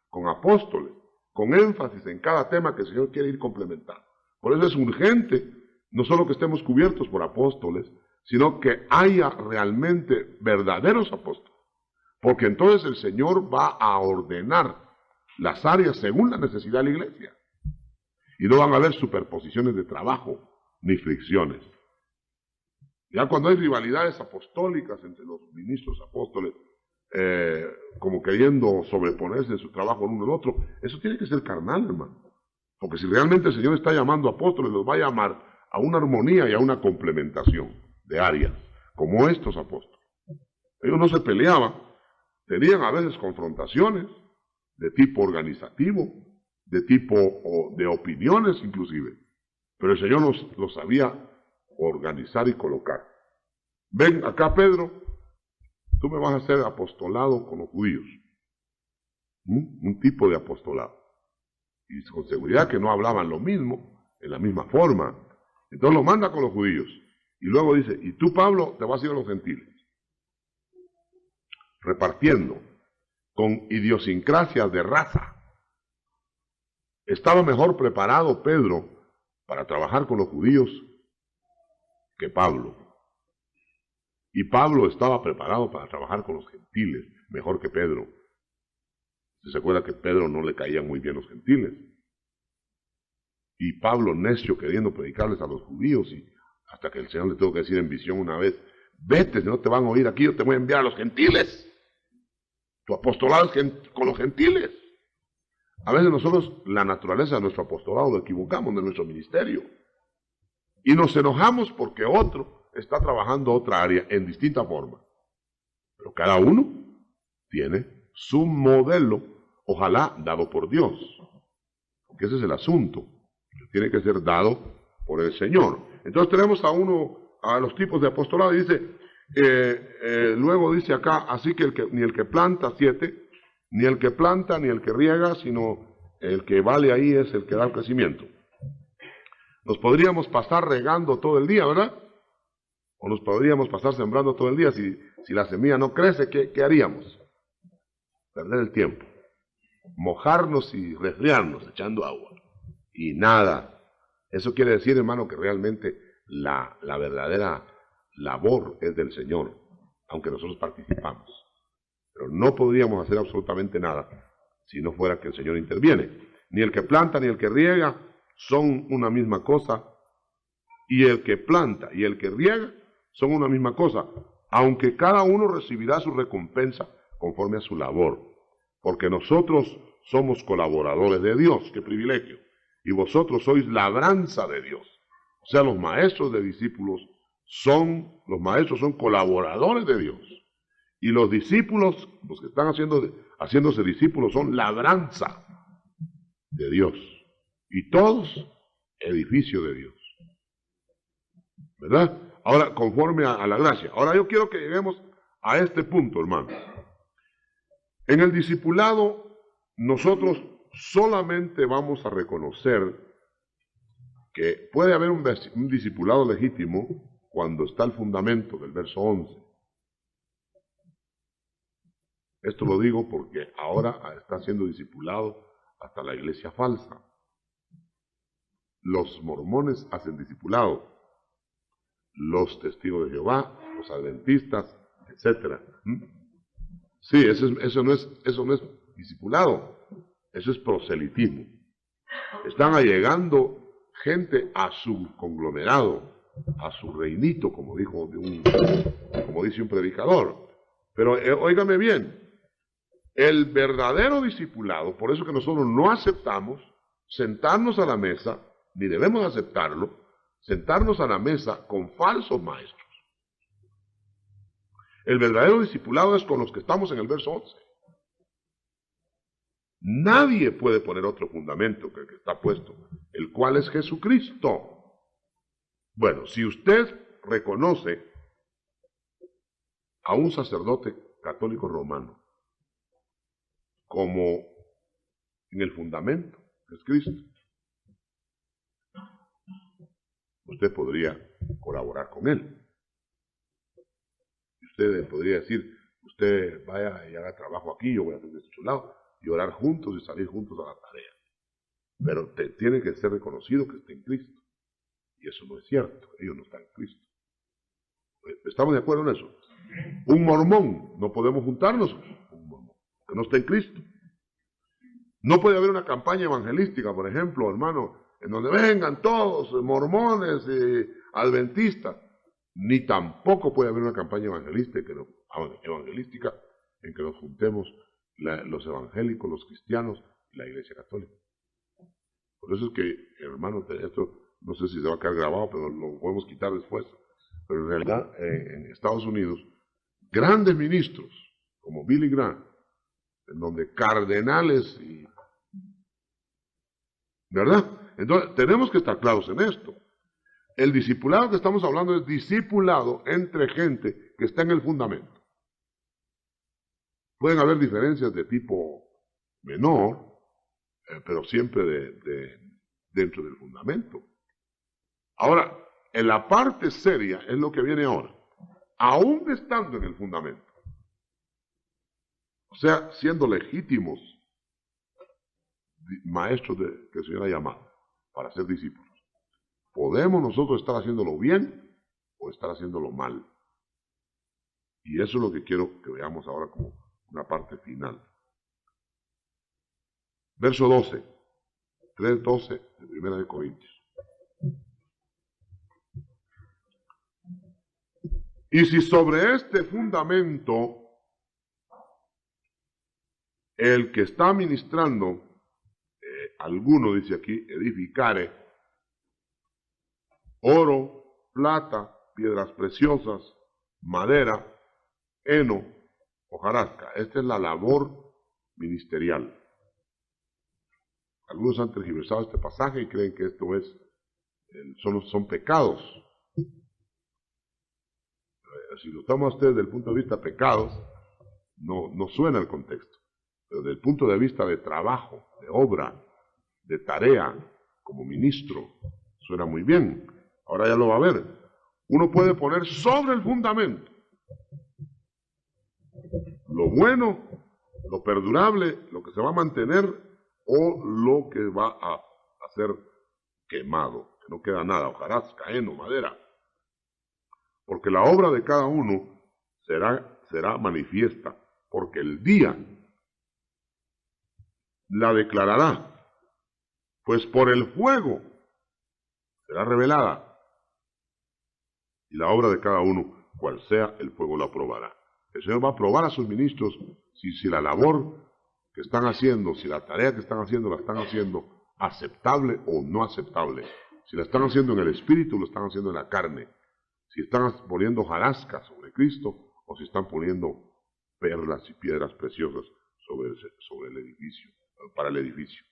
con apóstoles, con énfasis en cada tema que el Señor quiere ir complementando. Por eso es urgente, no solo que estemos cubiertos por apóstoles, sino que haya realmente verdaderos apóstoles. Porque entonces el Señor va a ordenar las áreas según la necesidad de la iglesia. Y no van a haber superposiciones de trabajo ni fricciones. Ya cuando hay rivalidades apostólicas entre los ministros apóstoles, como queriendo sobreponerse en su trabajo el uno al otro, eso tiene que ser carnal, hermano. Porque si realmente el Señor está llamando apóstoles, los va a llamar a una armonía y a una complementación de áreas, como estos apóstoles. Ellos no se peleaban, tenían a veces confrontaciones de tipo organizativo, de tipo de opiniones inclusive, pero el Señor los sabía organizar y colocar. Ven acá, Pedro, tú me vas a hacer apostolado con los judíos. Un tipo de apostolado. Y con seguridad que no hablaban lo mismo, en la misma forma. Entonces lo manda con los judíos. Y luego dice, y tú, Pablo, te vas a ir a los gentiles. Repartiendo con idiosincrasias de raza. Estaba mejor preparado Pedro para trabajar con los judíos que Pablo. Y Pablo estaba preparado para trabajar con los gentiles, mejor que Pedro. ¿Se acuerda que Pedro no le caían muy bien los gentiles? Y Pablo, necio, queriendo predicarles a los judíos, y hasta que el Señor le tuvo que decir en visión una vez, vete, si no te van a oír aquí, yo te voy a enviar a los gentiles. Tu apostolado es con los gentiles. A veces nosotros, la naturaleza de nuestro apostolado, lo equivocamos de nuestro ministerio. Y nos enojamos porque otro está trabajando otra área en distinta forma. Pero cada uno tiene su modelo, ojalá dado por Dios. Porque ese es el asunto, que tiene que ser dado por el Señor. Entonces tenemos a los tipos de apostolado, y dice, luego dice acá, así que, ni el que planta, 7, ni el que planta, ni el que riega, sino el que vale ahí es el que da el crecimiento. Nos podríamos pasar regando todo el día, ¿verdad? O nos podríamos pasar sembrando todo el día. Si la semilla no crece, ¿qué haríamos? Perder el tiempo. Mojarnos y resfriarnos echando agua. Y nada. Eso quiere decir, hermano, que realmente la verdadera labor es del Señor, aunque nosotros participamos. Pero no podríamos hacer absolutamente nada si no fuera que el Señor interviene. Ni el que planta ni el que riega son una misma cosa, y el que planta y el que riega son una misma cosa, aunque cada uno recibirá su recompensa conforme a su labor, porque nosotros somos colaboradores de Dios, qué privilegio, y vosotros sois labranza de Dios. O sea, los maestros de discípulos son colaboradores de Dios, y los discípulos, los que están haciéndose discípulos, son labranza de Dios, y todos edificio de Dios, ¿verdad? Ahora, conforme a la gracia. Ahora yo quiero que lleguemos a este punto, hermano. En el discipulado, nosotros solamente vamos a reconocer que puede haber un discipulado legítimo cuando está el fundamento del verso 11. Esto lo digo porque ahora está siendo discipulado hasta la iglesia falsa. Los mormones hacen discipulado, los testigos de Jehová, los adventistas, etc. Sí, eso no es discipulado. Eso es proselitismo. Están allegando gente a su conglomerado, a su reinito, como dice un predicador. Pero óigame bien, el verdadero discipulado, por eso que nosotros no aceptamos sentarnos a la mesa, ni debemos aceptarlo, sentarnos a la mesa con falsos maestros. El verdadero discipulado es con los que estamos en el verso 11. Nadie puede poner otro fundamento que el que está puesto, el cual es Jesucristo. Bueno, si usted reconoce a un sacerdote católico romano como en el fundamento, que es Cristo, usted podría colaborar con él. Usted podría decir, usted vaya y haga trabajo aquí, yo voy a hacer de este lado, y orar juntos y salir juntos a la tarea. Pero tiene que ser reconocido que está en Cristo. Y eso no es cierto, ellos no están en Cristo. ¿Estamos de acuerdo en eso? Un mormón, no podemos juntarnos con un mormón, que no está en Cristo. No puede haber una campaña evangelística, por ejemplo, hermano, en donde vengan todos mormones y adventistas. Ni tampoco puede haber una campaña evangelística en que nos juntemos los evangélicos, los cristianos y la Iglesia Católica. Por eso es que, hermano, esto no sé si se va a quedar grabado, pero lo podemos quitar después. Pero en realidad, en Estados Unidos, grandes ministros, como Billy Graham, en donde cardenales y... ¿verdad? Entonces, tenemos que estar claros en esto. El discipulado que estamos hablando es discipulado entre gente que está en el fundamento. Pueden haber diferencias de tipo menor, pero siempre dentro del fundamento. Ahora, en la parte seria es lo que viene ahora. Aún estando en el fundamento, o sea, siendo legítimos maestros que el Señor ha llamado para ser discípulos, podemos nosotros estar haciéndolo bien o estar haciéndolo mal. Y eso es lo que quiero que veamos ahora como una parte final. Verso 12, 3:12 de 1 de Corintios. Y si sobre este fundamento el que está ministrando, alguno dice aquí, edificare, oro, plata, piedras preciosas, madera, heno, hojarasca. Esta es la labor ministerial. Algunos han tergiversado este pasaje y creen que esto son pecados. Si lo toman ustedes desde el punto de vista de pecados, no suena el contexto. Pero desde el punto de vista de trabajo, de obra, de tarea, como ministro, suena muy bien. Ahora ya lo va a ver. Uno puede poner sobre el fundamento lo bueno, lo perdurable, lo que se va a mantener o lo que va a ser quemado, que no queda nada, hojarasca, heno, madera. Porque la obra de cada uno será manifiesta, porque el día la declarará, pues por el fuego será revelada, y la obra de cada uno, cual sea, el fuego la probará. El Señor va a probar a sus ministros si la labor que están haciendo, si la tarea que están haciendo, la están haciendo aceptable o no aceptable. Si la están haciendo en el espíritu, lo están haciendo en la carne. Si están poniendo hojarasca sobre Cristo o si están poniendo perlas y piedras preciosas sobre el edificio, para el edificio.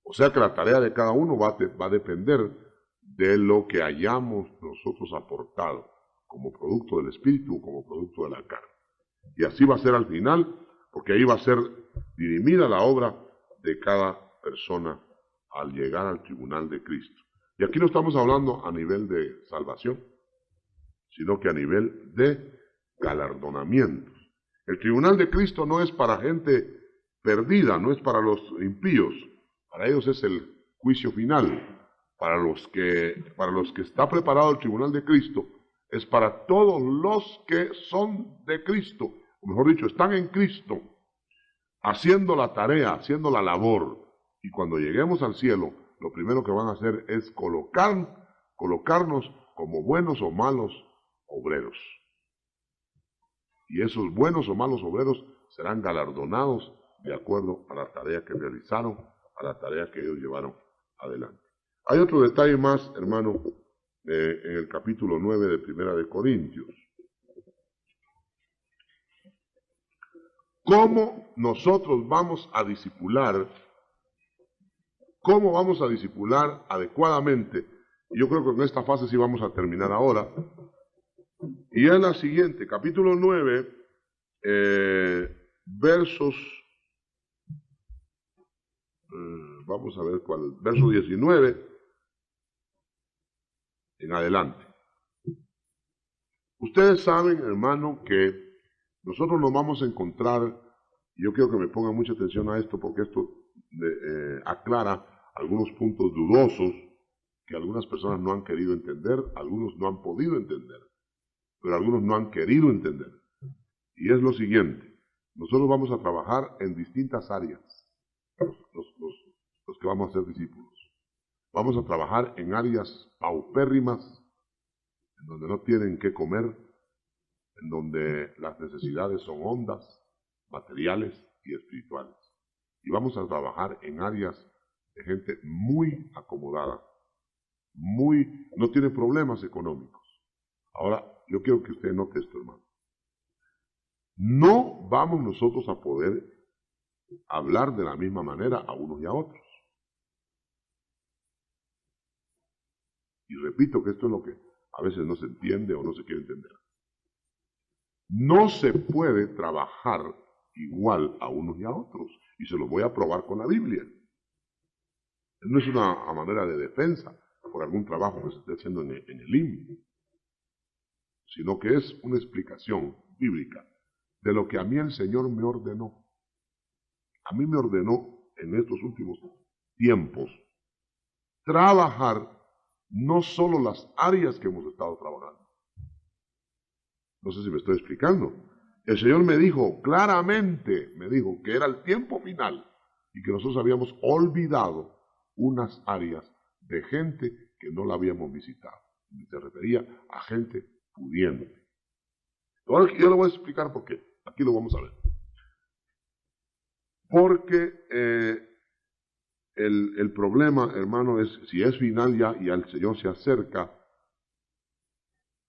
O sea que la tarea de cada uno va a depender de lo que hayamos nosotros aportado como producto del espíritu o como producto de la carne. Y así va a ser al final, porque ahí va a ser dirimida la obra de cada persona al llegar al tribunal de Cristo. Y aquí no estamos hablando a nivel de salvación, sino que a nivel de galardonamientos. El tribunal de Cristo no es para gente perdida, no es para los impíos, para ellos es el juicio final. Para los que está preparado el tribunal de Cristo, es para todos los que son de Cristo, o mejor dicho, están en Cristo. haciendo la tarea, haciendo la labor. Y cuando lleguemos al cielo, lo primero que van a hacer es colocarnos como buenos o malos obreros. Y esos buenos o malos obreros serán galardonados de acuerdo a la tarea que realizaron, a la tarea que ellos llevaron adelante. Hay otro detalle más, hermano, en el capítulo 9 de Primera de Corintios. ¿Cómo nosotros vamos a discipular? ¿Cómo vamos a discipular adecuadamente? Y yo creo que en esta fase sí vamos a terminar ahora. Y es la siguiente, capítulo 9, versos, vamos a ver cuál, verso 19 en adelante. Ustedes saben, hermano, que nosotros nos vamos a encontrar, y yo quiero que me pongan mucha atención a esto, porque esto aclara algunos puntos dudosos que algunas personas no han querido entender, algunos no han podido entender, pero algunos no han querido entender. Y es lo siguiente, nosotros vamos a trabajar en distintas áreas, los que vamos a ser discípulos. Vamos a trabajar en áreas paupérrimas, en donde no tienen qué comer, en donde las necesidades son hondas, materiales y espirituales. Y vamos a trabajar en áreas de gente muy acomodada, no tiene problemas económicos. Ahora, yo quiero que usted note esto, hermano. No vamos nosotros a poder hablar de la misma manera a unos y a otros. Y repito que esto es lo que a veces no se entiende o no se quiere entender. No se puede trabajar igual a unos y a otros. Y se lo voy a probar con la Biblia. No es una manera de defensa por algún trabajo que se esté haciendo en el IMI, sino que es una explicación bíblica de lo que a mí el Señor me ordenó. A mí me ordenó en estos últimos tiempos trabajar no solo las áreas que hemos estado trabajando. No sé si me estoy explicando. El Señor me dijo claramente, me dijo que era el tiempo final y que nosotros habíamos olvidado unas áreas de gente que no la habíamos visitado. Se refería a gente pudiente. Ahora yo le voy a explicar por qué. Aquí lo vamos a ver. Porque el problema, hermano, es si es final ya y al Señor se acerca.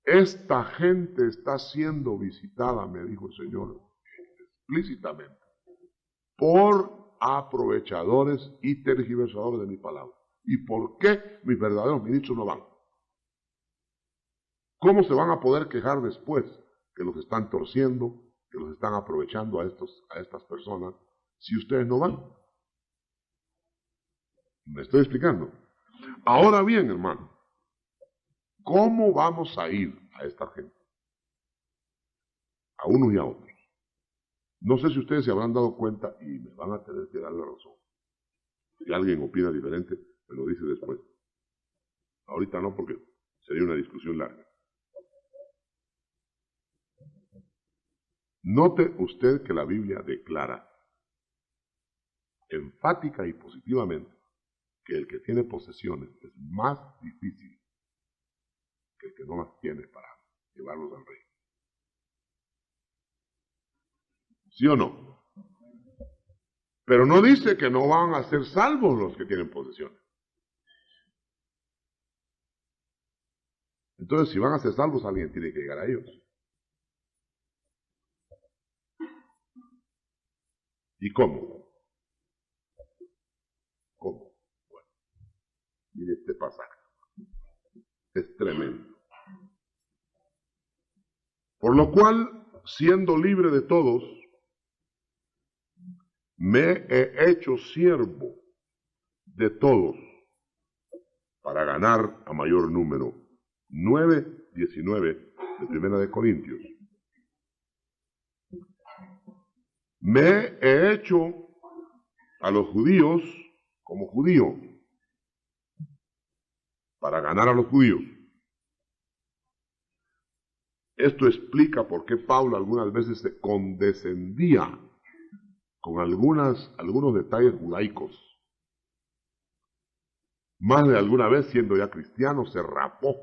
Esta gente está siendo visitada, me dijo el Señor explícitamente, por aprovechadores y tergiversadores de mi palabra. ¿Y por qué mis verdaderos ministros no van? ¿Cómo se van a poder quejar después que los están torciendo, que los están aprovechando a estas personas, si ustedes no van? ¿Me estoy explicando? Ahora bien, hermano, ¿cómo vamos a ir a esta gente? A unos y a otros. No sé si ustedes se habrán dado cuenta y me van a tener que dar la razón. Si alguien opina diferente, me lo dice después. Ahorita no, porque sería una discusión larga. Note usted que la Biblia declara enfática y positivamente que el que tiene posesiones es más difícil que el que no las tiene para llevarlos al reino. ¿Sí o no? Pero no dice que no van a ser salvos los que tienen posesiones. Entonces, si van a ser salvos, alguien tiene que llegar a ellos. ¿Y cómo? ¿Cómo? Bueno, mire este pasaje. Es tremendo. Por lo cual, siendo libre de todos, me he hecho siervo de todos para ganar a mayor número. 9:19 de Primera de Corintios. Me he hecho a los judíos como judío para ganar a los judíos. Esto explica por qué Pablo algunas veces se condescendía con algunos detalles judaicos. Más de alguna vez, siendo ya cristiano, se rapó.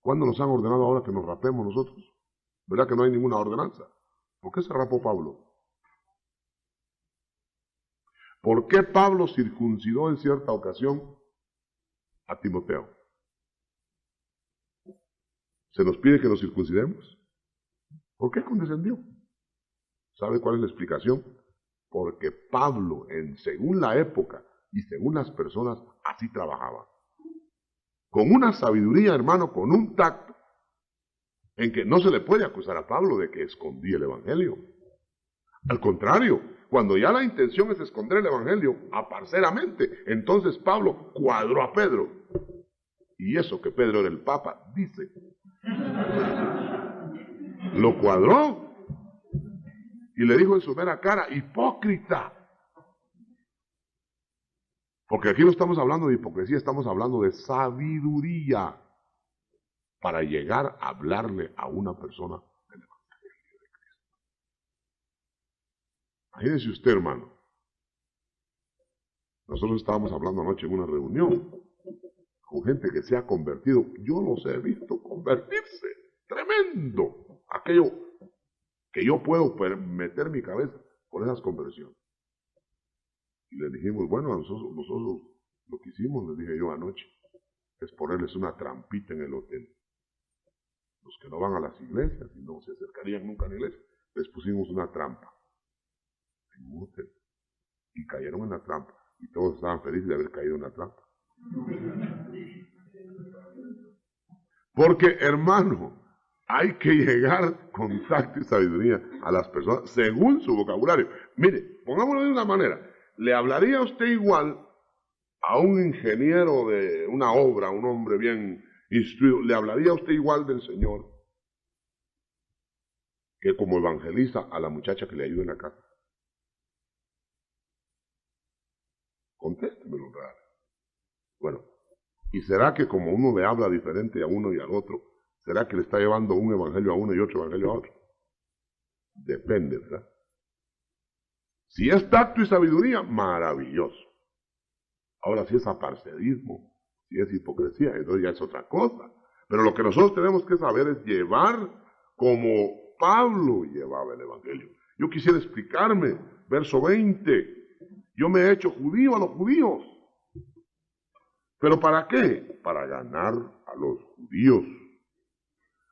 ¿Cuándo nos han ordenado ahora que nos rapemos nosotros? ¿Verdad que no hay ninguna ordenanza? ¿Por qué se rapó Pablo? ¿Por qué Pablo circuncidó en cierta ocasión a Timoteo? ¿Se nos pide que nos circuncidemos? ¿Por qué condescendió? ¿Sabe cuál es la explicación? Porque Pablo, según la época y según las personas, así trabajaba. Con una sabiduría, hermano, con un tacto, en que no se le puede acusar a Pablo de que escondía el Evangelio. Al contrario, cuando ya la intención es esconder el Evangelio aparceramente, entonces Pablo cuadró a Pedro. Y eso que Pedro era el Papa, dice. Lo cuadró y le dijo en su mera cara, hipócrita. Porque aquí no estamos hablando de hipocresía, estamos hablando de sabiduría para llegar a hablarle a una persona del Evangelio de Cristo. Imagínese usted, hermano. Nosotros estábamos hablando anoche en una reunión con gente que se ha convertido. Yo los he visto convertirse. Tremendo. Aquello que yo puedo meter mi cabeza por esas conversiones. Y les dijimos, bueno, nosotros lo que hicimos, les dije yo anoche, es ponerles una trampita en el hotel. Los que no van a las iglesias y no se acercarían nunca a la iglesia, les pusimos una trampa en un hotel. Y cayeron en la trampa. Y todos estaban felices de haber caído en la trampa. Porque, hermano, hay que llegar con tacto y sabiduría a las personas según su vocabulario. Mire, pongámoslo de una manera. ¿Le hablaría usted igual a un ingeniero de una obra, un hombre bien instruido? ¿Le hablaría usted igual del Señor que como evangeliza a la muchacha que le ayuda en la casa? Contéstemelo, ¿verdad? Bueno, ¿y será que como uno le habla diferente a uno y al otro, será que le está llevando un evangelio a uno y otro evangelio a otro? Depende, ¿verdad? Si es tacto y sabiduría, maravilloso. Ahora, si es aparcedismo, si es hipocresía, entonces ya es otra cosa. Pero lo que nosotros tenemos que saber es llevar como Pablo llevaba el evangelio. Yo quisiera explicarme, verso 20. Yo me he hecho judío a los judíos. ¿Pero para qué? Para ganar a los judíos,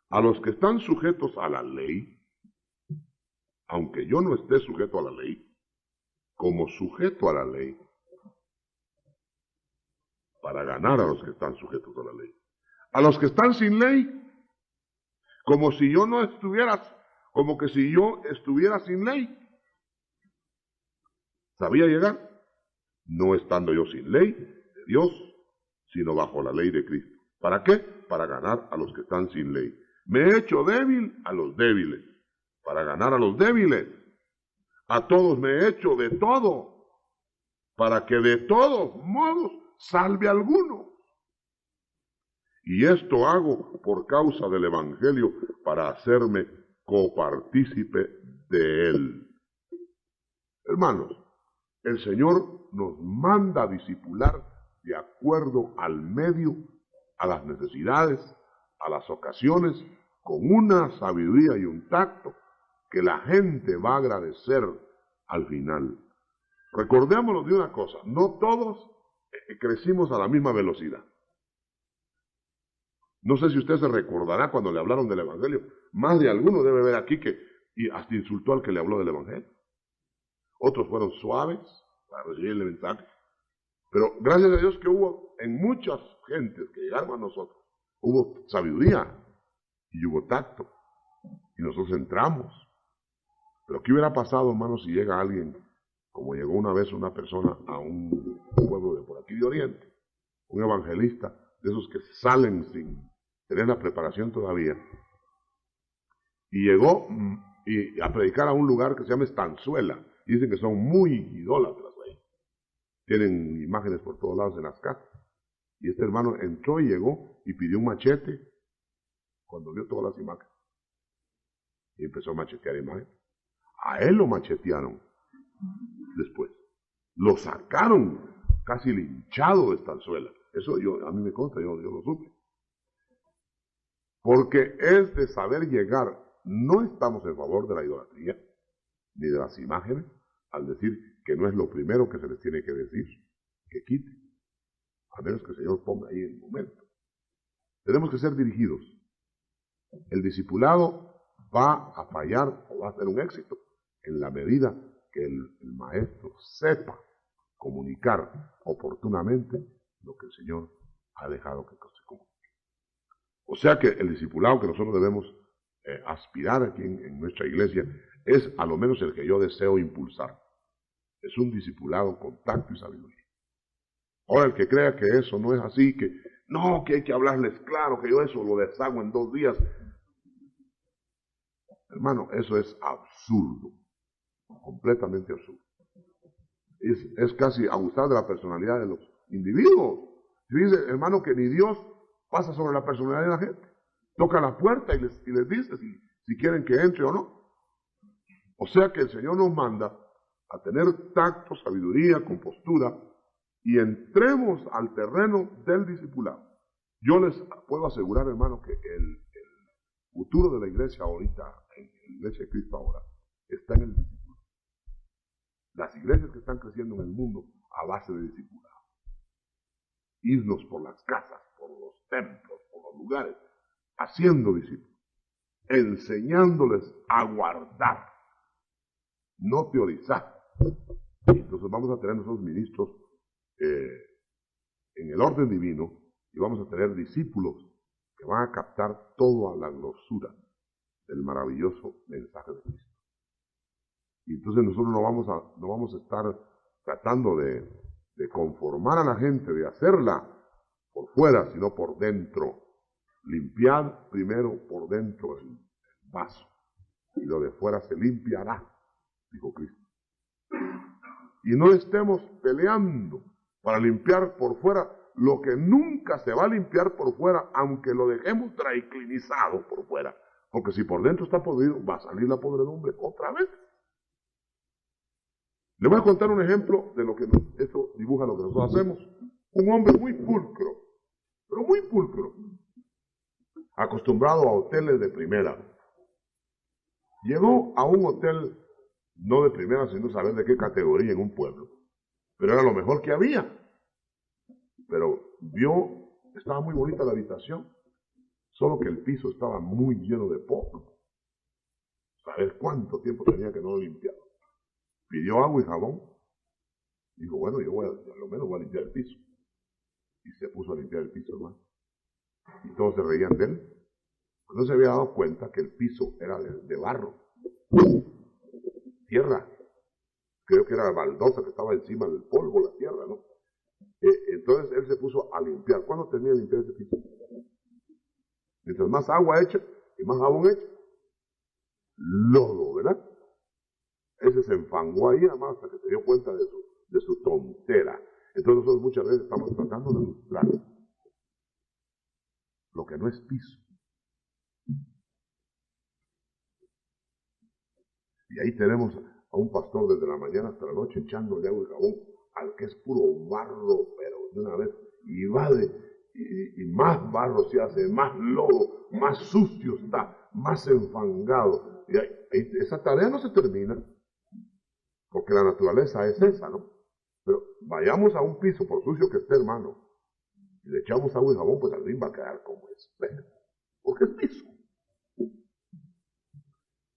a los que están sujetos a la ley, aunque yo no esté sujeto a la ley, como sujeto a la ley, para ganar a los que están sujetos a la ley. A los que están sin ley, como si yo no estuviera, como que si yo estuviera sin ley. ¿Sabía llegar? No estando yo sin ley de Dios, sino bajo la ley de Cristo. ¿Para qué? Para ganar a los que están sin ley. Me he hecho débil a los débiles, para ganar a los débiles. A todos me he hecho de todo, para que de todos modos salve a alguno. Y esto hago por causa del Evangelio, para hacerme copartícipe de él. Hermanos, el Señor nos manda a discipular de acuerdo al medio, a las necesidades, a las ocasiones, con una sabiduría y un tacto que la gente va a agradecer al final. Recordémonos de una cosa, no todos crecimos a la misma velocidad. No sé si usted se recordará cuando le hablaron del Evangelio, más de alguno debe ver aquí que y hasta insultó al que le habló del Evangelio. Otros fueron suaves para recibir el mensaje. Pero gracias a Dios que hubo en muchas gentes que llegaron a nosotros, hubo sabiduría y hubo tacto. Y nosotros entramos. Pero ¿qué hubiera pasado, hermano, si llega alguien, como llegó una vez una persona a un pueblo de por aquí de Oriente, un evangelista, de esos que salen sin tener la preparación todavía, y llegó a predicar a un lugar que se llama Estanzuela, y dicen que son muy idólatras ahí, tienen imágenes por todos lados en las casas, y este hermano entró y llegó y pidió un machete cuando vio todas las imágenes, y empezó a machetear imágenes. A él lo machetearon, después. Lo sacaron casi linchado de Estanzuela. Eso a mí me consta, yo lo supe. Porque es de saber llegar. No estamos en favor de la idolatría, ni de las imágenes, al decir que no es lo primero que se les tiene que decir, que quite, a menos que el Señor ponga ahí el momento. Tenemos que ser dirigidos. El discipulado va a fallar o va a ser un éxito en la medida que el maestro sepa comunicar oportunamente lo que el Señor ha dejado que se comunique. O sea que el discipulado que nosotros debemos aspirar aquí en nuestra iglesia es a lo menos el que yo deseo impulsar. Es un discipulado con tacto y sabiduría. Ahora, el que crea que eso no es así, que no, que hay que hablarles claro, que yo eso lo deshago en 2 días. Hermano, eso es absurdo, completamente absurdo. Es casi abusar de la personalidad de los individuos. Dice, hermano, que ni Dios pasa sobre la personalidad de la gente. Toca la puerta y les dice si quieren que entre o no. O sea que el Señor nos manda a tener tacto, sabiduría, compostura, y entremos al terreno del discipulado. Yo les puedo asegurar, hermano, que el futuro de la iglesia ahorita, en la iglesia de Cristo ahora, está en el discipulado. Las iglesias que están creciendo en el mundo a base de discipulado. Irnos por las casas, por los templos, por los lugares, haciendo discípulos, enseñándoles a guardar, no teorizar. Entonces vamos a tener nosotros ministros en el orden divino y vamos a tener discípulos que van a captar toda la grosura del maravilloso mensaje de Cristo. Y entonces nosotros no vamos a estar tratando de conformar a la gente, de hacerla por fuera, sino por dentro. Limpiar primero por dentro el vaso y lo de fuera se limpiará, dijo Cristo. Y no estemos peleando para limpiar por fuera lo que nunca se va a limpiar por fuera, aunque lo dejemos triclinizado por fuera. Porque si por dentro está podrido, va a salir la podredumbre otra vez. Le voy a contar un ejemplo de lo que esto dibuja lo que nosotros hacemos. Un hombre muy pulcro, pero muy pulcro, acostumbrado a hoteles de primera. Llegó a un hotel, no de primera, sino saber de qué categoría en un pueblo, pero era lo mejor que había. Pero estaba muy bonita la habitación, solo que el piso estaba muy lleno de polvo. ¿Saber cuánto tiempo tenía que no lo limpiaba? Pidió agua y jabón. Dijo, bueno, yo a lo menos voy a limpiar el piso. Y se puso a limpiar el piso, hermano. Y todos se reían de él. No se había dado cuenta que el piso era de barro. Tierra. Creo que era la baldosa que estaba encima del polvo, la tierra, ¿no? Entonces él se puso a limpiar. ¿Cuándo termina de limpiar ese piso? Mientras más agua echa y más jabón echa, lodo, ¿verdad? Ese se enfangó ahí, además, hasta que se dio cuenta de su tontera. Entonces nosotros muchas veces estamos tratando de ilustrar lo que no es piso. Y ahí tenemos a un pastor desde la mañana hasta la noche echándole agua y jabón al que es puro barro, pero de una vez, y va y más barro se hace, más lodo, más sucio está, más enfangado. Y esa tarea no se termina, porque la naturaleza es esa, ¿no? Pero vayamos a un piso, por sucio que esté, hermano, y le echamos agua y jabón, pues al fin va a quedar como espejo, porque es piso.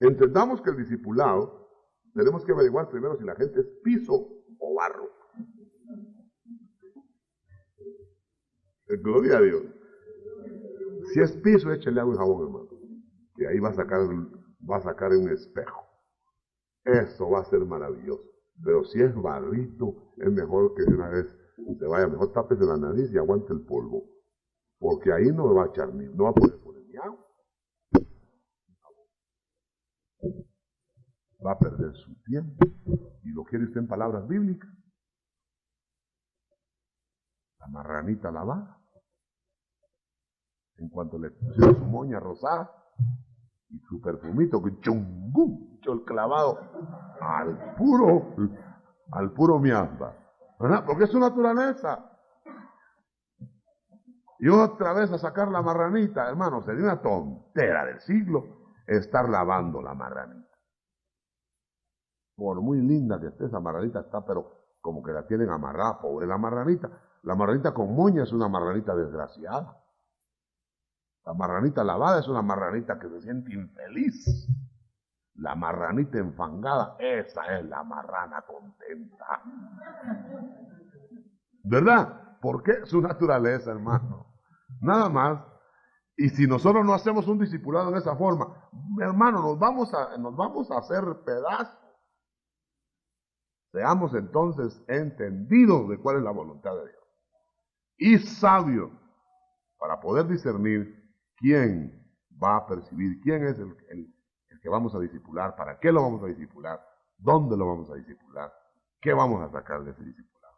Entendamos que el discipulado, tenemos que averiguar primero si la gente es piso o barro. Gloria a Dios. Si es piso, échale agua y jabón, hermano, que ahí va a sacar un espejo. Eso va a ser maravilloso. Pero si es barrito, es mejor que de una vez se vaya, mejor tápese la nariz y aguante el polvo. Porque ahí no va a echar no va a poder poner ni agua. Va a perder su tiempo. Y lo quiere usted en palabras bíblicas. La marranita lavada. En cuanto le pusieron su moña rosada, y su perfumito, que chungum, el clavado al puro miamba, ¿verdad? Porque es su naturaleza. Y otra vez a sacar la marranita, hermano, sería una tontera del siglo estar lavando la marranita. Por muy linda que esté esa marranita, está, pero como que la tienen amarrada, pobre la marranita. La marranita con moña es una marranita desgraciada. La marranita lavada es una marranita que se siente infeliz. La marranita enfangada, esa es la marrana contenta. ¿Verdad? Porque su naturaleza, hermano. Nada más. Y si nosotros no hacemos un discipulado en esa forma, hermano, nos vamos a hacer pedazos. Seamos entonces entendidos de cuál es la voluntad de Dios. Y sabios para poder discernir quién va a percibir, quién es el que vamos a discipular, para qué lo vamos a discipular, dónde lo vamos a discipular, qué vamos a sacar de ese discipulado.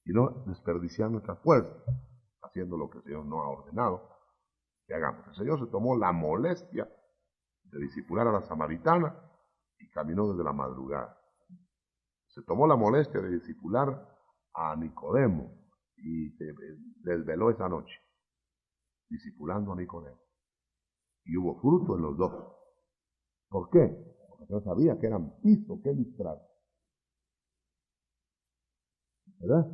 Y no desperdiciar nuestra fuerza haciendo lo que el Señor no ha ordenado que hagamos. El Señor se tomó la molestia de discipular a la samaritana y caminó desde la madrugada. Se tomó la molestia de discipular a Nicodemo y se desveló esa noche, discipulando a Nicodemo. Y hubo fruto en los dos. ¿Por qué? Porque yo sabía que eran piso que ilustrar. ¿Verdad?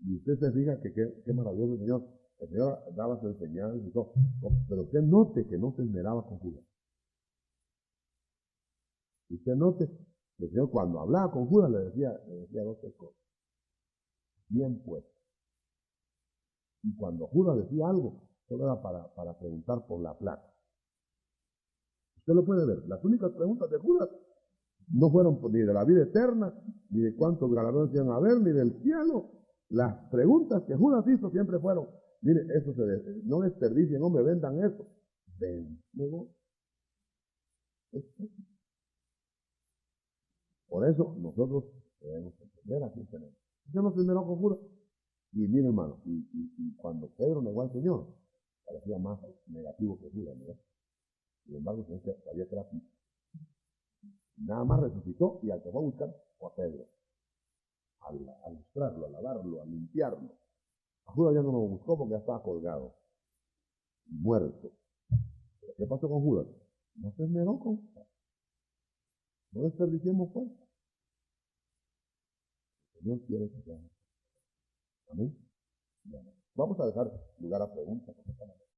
Y usted se fija que qué maravilloso el Señor. El Señor daba su enseñanza y todo. Pero usted note que no se esmeraba con Judas. Usted note que el Señor cuando hablaba con Judas le decía dos cosas. Bien puesto. Y cuando Judas decía algo, solo era para preguntar por la plata. Usted lo puede ver. Las únicas preguntas de Judas no fueron ni de la vida eterna, ni de cuántos galardones iban a haber, ni del cielo. Las preguntas que Judas hizo siempre fueron, mire, eso no desperdicien, hombre, vendan eso. Luego, por eso nosotros debemos entender a quién tenemos. Yo no primero con Judas. Y mire, hermano, y cuando Pedro negó al Señor, parecía más negativo que Judas, ¿verdad? Sin embargo, el Señor sabía que era así. Nada más resucitó y al que fue a buscar fue a Pedro. A lustrarlo, a lavarlo, a limpiarlo. A Judas ya no lo buscó porque ya estaba colgado, muerto. ¿Pero qué pasó con Judas? No se esmeró con Judas. No desperdiciemos fuerza. El Señor quiere que seamos. Amén. Vamos a dejar lugar a preguntas.